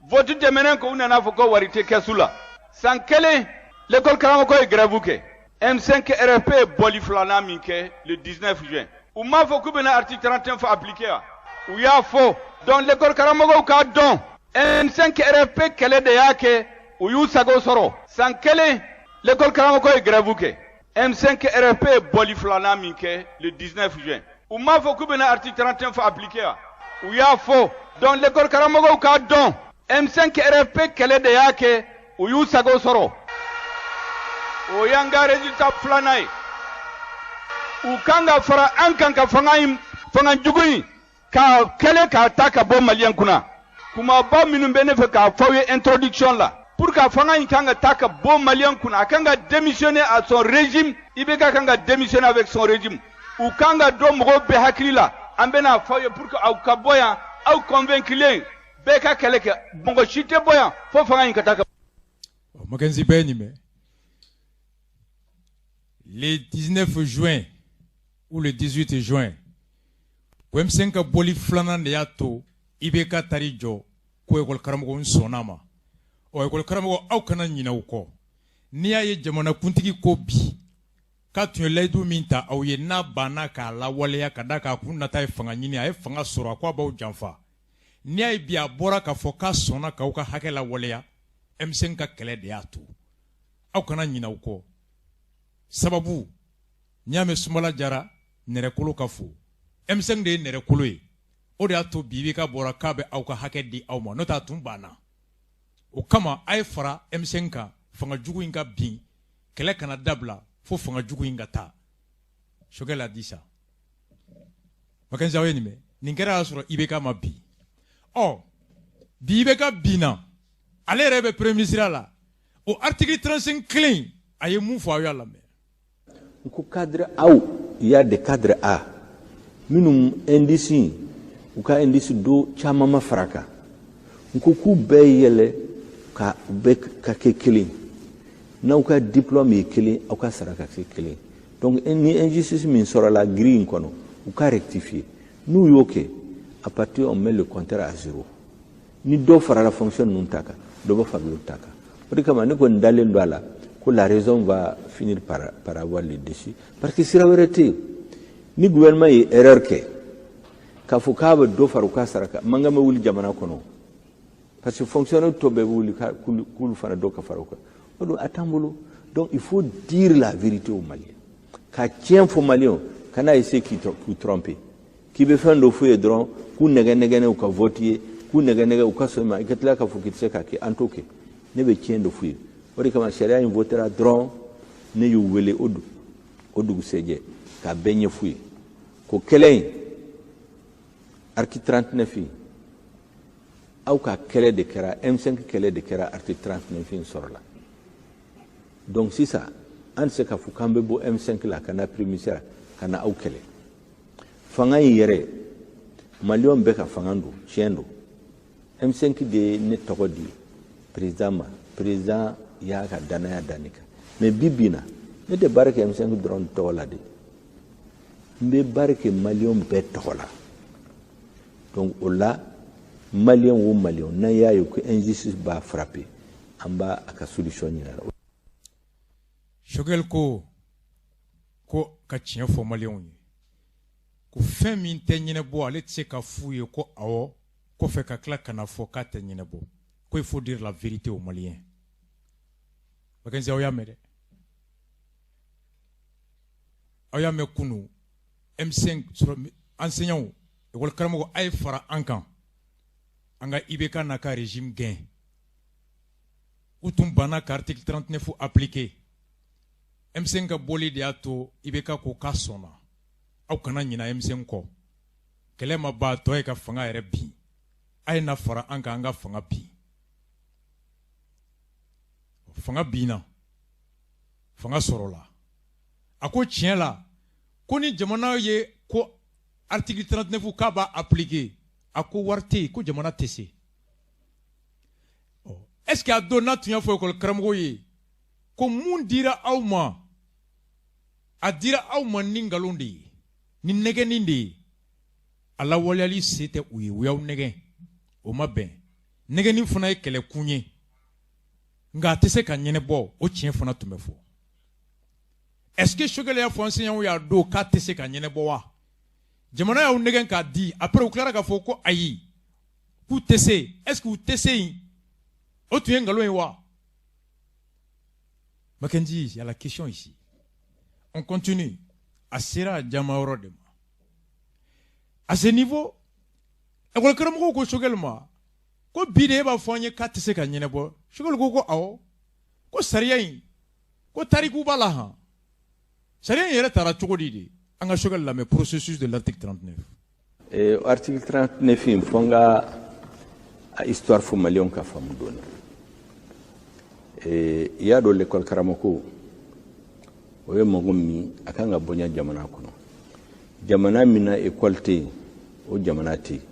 vote tɛmɛnen ko u nana fɔ ko wari tɛ kɛsu la san 1 l'école karamɔgɔw ye grève kɛ M5 RFP ye bɔli 2nan min kɛ le 19 juin u m'a fɔ k'u bɛna article 31 fɔ appliquer wa u y'a fɔ donc l'école karamɔgɔw k'a dɔn M5 RFP kɛlɛ de y'a kɛ u y'u sago sɔrɔ san 1 l'école karamɔgɔw ye grève kɛ M5 RFP ye bɔli 2nan min kɛ le 19 juin u m'a fɔ k'u bɛna article 31 fɔ appliquer wa u y'a fɔ donc l'école karamɔgɔw k'a dɔn M5 RFP kɛlɛ de y'a kɛ u y'u sago sɔrɔ o y'an ka résultat 2nan ye u kan ka fara an kan ka fanga jugu in ka kɛlɛ k'a ta ka bɔ maliyɛn kunna kumaba minnu bɛ ne fɛ k'a fɔ aw ye introduction la pour que fanga in kan ka ta ka bɔ maliyɛn kunna a kan ka démissionner à son régime IBK kan ka démissionner avec son régime u kan ka dɔ mɔgɔw bɛɛ hakili la an bɛna fɔ aw ye pour que aw ka bɔ yan aw convainculen bɛɛ ka kɛlɛ kɛ mɔgɔ si tɛ bɔ yan fo fanga in ka ta ka. Mackenzie bɛɛ nin mɛn le 19 juin ou le 18 juin M5 ka bɔli 2nan de y'a to IBK tari jɔ ko école karamɔgɔ n sɔnna ma école karamɔgɔ aw kana ɲinɛ u kɔ n'i y'a ye jamanakuntigi ko bi k'a tun ye layidu min ta aw ye n'a banna k'a lawaleya ka da k'a kun nata ye fanga ɲini a ye fanga sɔrɔ a ko a b'aw janfa n'i y'a ye bi a bɔra k'a fɔ k'a sɔnna k'aw ka hakɛ lawaleya M5 ka kɛlɛ de y'a to aw kana ɲinɛ u kɔ sababu n'i y'a mɛn Sunbala Jara nɛrɛkolo ka fo M5 de ye nɛrɛkolo ye o de y'a to bi IBK bɔra k'a bɛ aw ka hakɛ di aw ma n'o tɛ a tun banna o kama a ye fara M5 kan fanga jugu in ka bin kɛlɛ kana dabila fo fanga jugu in ka taa Choguel a dit ça Mackenzie aw ye nin mɛn nin kɛra y'a sɔrɔ IBK ma bin bi IBK binna ale yɛrɛ bɛ premier ministre la o article 35 kelen a ye mun fɔ aw y'a lamɛn ko cadre aw il y a des cadres A minnu indice u ka indice do caman ma fara kan nko k'u bɛɛ yɛlɛ ka u bɛɛ ka kɛ kelen n'aw ka diplôme ye kelen aw ka sara ka kɛ kelen donc ni injustice min sɔrɔla grille in kɔnɔ u ka rectifier n'u y'o kɛ à partir on met le compteur à 0 ni dɔ farala fonction ninnu ta kan dɔ bɛ fara olu ta kan o de kama ne kɔni dalen don a la ko la raison va finir par avoir le dessus parce que sira wɛrɛ tɛ yen ni gouvernement ye erreur kɛ k'a fɔ k'a bɛ dɔ fara u ka sara kan mankan bɛ wuli jamana kɔnɔ parce que fonctionnaire tɔ bɛɛ bɛ wuli k'olu fana dɔ ka fara u kan o don a t'an bolo donc il faut dire la vérité aux Maliens ka tiɲɛ fɔ Maliens kana essayer k'u tromper k'i bɛ fɛn dɔ f'u ye dɔrɔn k'u nɛgɛ u ka vote ye k'u nɛgɛ u ka sɔn ma i ka tila k'a fɔ k'i tɛ se k'a kɛ an t'o kɛ ne bɛ tiɲɛ dɔ f'u ye o de kama sariya in votera dɔrɔn ne y'u wele o dugusɛjɛ k'a bɛɛ ɲɛf'u ye ko kɛlɛ in article 39 in aw ka kɛlɛ de kɛra M5 kɛlɛ de kɛra article 39 sɔrɔ la donc sisan an se ka fɔ k'an bɛ bɔ M5 la ka na prémissaire ka na aw kɛlɛ fanga in yɛrɛ maliyɛnw bɛ ka fanga don tiɲɛ don M5 de ye ne tɔgɔ di président ma président y'a ka danaya da ne kan mais bi bi in na ne tɛ baara kɛ M5 dɔrɔn tɔgɔ la de n bɛ baara kɛ maliyɛnw bɛɛ tɔgɔ la donc o la maliyɛn o maliyɛn n'an y'a ye ko injustice b'a frappé an b'a a ka solution ɲini a la. Choguel ko ka tiɲɛ fɔ maliyɛnw ye ko fɛn min tɛ ɲɛnabɔ ale tɛ se ka f'u ye ko awɔ kɔfɛ ka tila ka na fɔ k'a tɛ ɲɛnabɔ ko il faut dire la vérité aux Maliens. Bakenzi aw y'a mɛn dɛ aw y'a mɛn kunu M5 enseignants école karamɔgɔ a ye fara an kan an ka IBK n'a ka régime gɛn u tun banna ka article 39 appliqué M5 ka bɔli de y'a to IBK ko k'a sɔnna aw kana ɲina M5 kɔ kɛlɛ ma ban tɔ ye ka fanga yɛrɛ bin a ye na fara an kan an ka fanga bin fanga binna fanga sɔrɔla a ko tiɲɛ la ko ni jamana ye ko article 39 k'a b'a appliqué a ko wari tɛ yen ko jamana tɛ se est ce que a don n'a tun y'a fɔ école karamɔgɔw ye ko mun dira aw ma a dira aw ma ni nkalon de ye ni nɛgɛnin de ye a lawaleyali se tɛ u ye u y'aw nɛgɛn o ma bɛn nɛgɛnin fana ye kɛlɛkun ye nka a tɛ se ka ɲɛnabɔ o tiɲɛ fana tun bɛ fɔ est ce que Choguel y'a fɔ enseignants y'a don k'a tɛ se ka ɲɛnabɔ wa jamana y'aw nɛgɛn k'a di après u tilara k'a fɔ ko ayi k'u tɛ se est ce que u tɛ se yen o tun ye nkalon ye wa Makenzi, il y a la question ici on continue a sera jama yɔrɔ de ma à ce niveau école karamɔgɔw ko Choguel ma ko bi de e b'a fɔ an ye k'a tɛ se ka ɲɛnabɔ Choguel ko awɔ ko sariya in ko tariku b'a la han sariya in yɛrɛ taara cogo di de an ka Choguel lamɛn processus de l'article 39 article 39 in fɔ n ka a histoire fɔ maliyɛnw ka faamu dɔɔni i y'a dɔn l'école karamɔgɔ o ye mɔgɔ min a kan ka bonya jamana kɔnɔ jamana min na école tɛ yen o jamana tɛ yen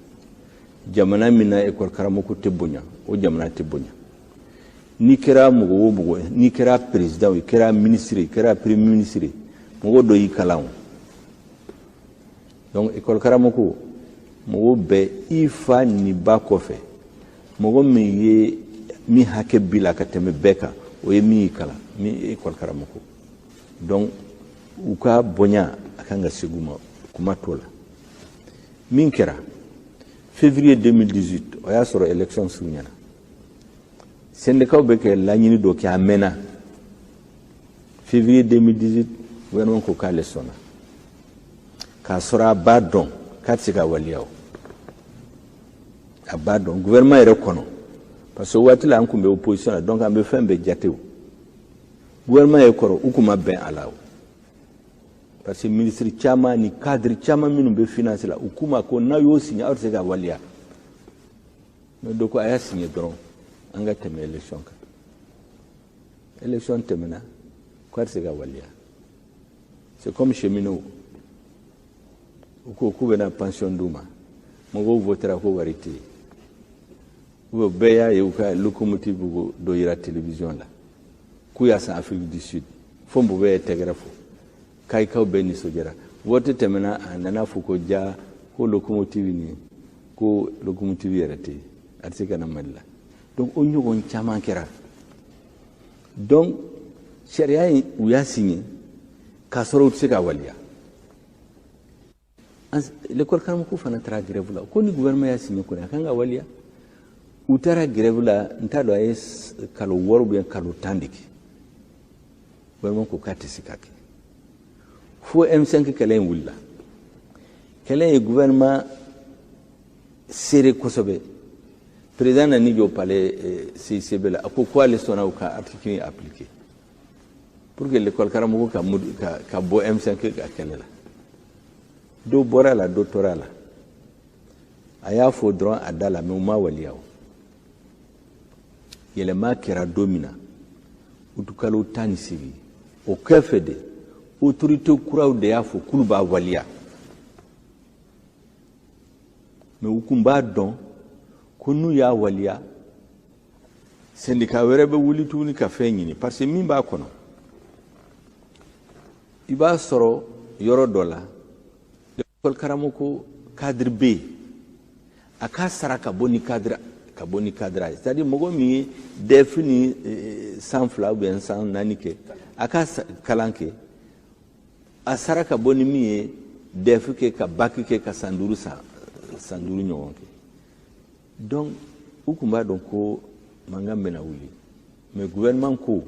jamana min na école karamɔgɔ tɛ bonya o jamana tɛ bonya n'i kɛra mɔgɔ o mɔgɔ n'i kɛra président i kɛra ministre i kɛra premier ministre mɔgɔ dɔ y'i kalan o donc école karamɔgɔ mɔgɔ bɛɛ i fa ni ba kɔfɛ mɔgɔ min ye min hakɛ b'i la ka tɛmɛ bɛɛ kan o ye min y'i kalan min ye école karamɔgɔ donc u ka bonya a kan ka segu ma kuma t'o la min kɛra février 2018 o y'a sɔrɔ élection surunyana syndicats bɛ kɛ laɲini dɔ kɛ a mɛnna février 2018 gouvernement ko k'ale sɔnna k'a sɔrɔ a b'a dɔn k'a tɛ se ka waliya o a b'a dɔn gouvernement yɛrɛ kɔnɔ parce que waati la an tun bɛ opposition la donc an bɛ fɛn bɛɛ jate o gouvernement yɛrɛ kɔrɔ u tun ma bɛn a la o parce que ministre caman ni cadre caman minnu bɛ finance la u k'u ma ko n'a y'o signé aw tɛ se ka waliya mais donc a y'a signé dɔrɔn an ka tɛmɛ élection kan élection tɛmɛna k'a tɛ se ka waliya c'est comme cheminot u ko k'u bɛna pension d'u ma mɔgɔw votera ko wari tɛ yen u bɛɛ y'a ye u ka locomotive dɔ yira télévision la k'u y'a san Afrique du Sud fo n bɛ tɛgɛrɛ fɔ kayikaw bɛɛ nisɔndiyara vote tɛmɛna a nana fɔ ko ja ko locomotive nin ko locomotive yɛrɛ tɛ yen a tɛ se ka na Mali la donc o ɲɔgɔn caman kɛra donc sariya in u y'a signé k'a sɔrɔ u tɛ se ka waliya l'école karamɔgɔ fana taara grève la ko ni gouvernement y'a signé kɔni a kan ka waliya u taara grève la n t'a dɔn a ye kalo 6 ou bien kalo 10 de kɛ gouvernement ko k'a tɛ se ka kɛ fo M5 kɛlɛ in wulila kɛlɛ ye gouvernement serré kosɛbɛ président nani jɔ palais CICB la a ko ale sɔnna u ka article in appliqué pour que l'école karamɔgɔ ka bɔ M5 ka kɛlɛ la dɔ bɔra la dɔ tora la a y'a fɔ dɔrɔn a da la mais u ma waliya o yɛlɛma kɛra don min na utukalo 18 o kɛfɛ de autorité kuraw de y'a fɔ k'olu b'a waliya mais u kun b'a dɔn ko n'u y'a waliya syndicat wɛrɛ bɛ wuli tuguni ka fɛn ɲini parce que min b'a kɔnɔ i b'a sɔrɔ yɔrɔ dɔ la école karamɔgɔ cadre bɛ yen a k'a sara ka bɔ ni cadre ye c'est à dire mɔgɔ min ye DEF ni san 2 ou bien san 4 kɛ a ka kalan kɛ a sara ka bɔ ni min ye DEF kɛ ka bac kɛ ka san 5 ɲɔgɔn kɛ donc u kun b'a dɔn ko mankan bɛna wuli mais gouvernement ko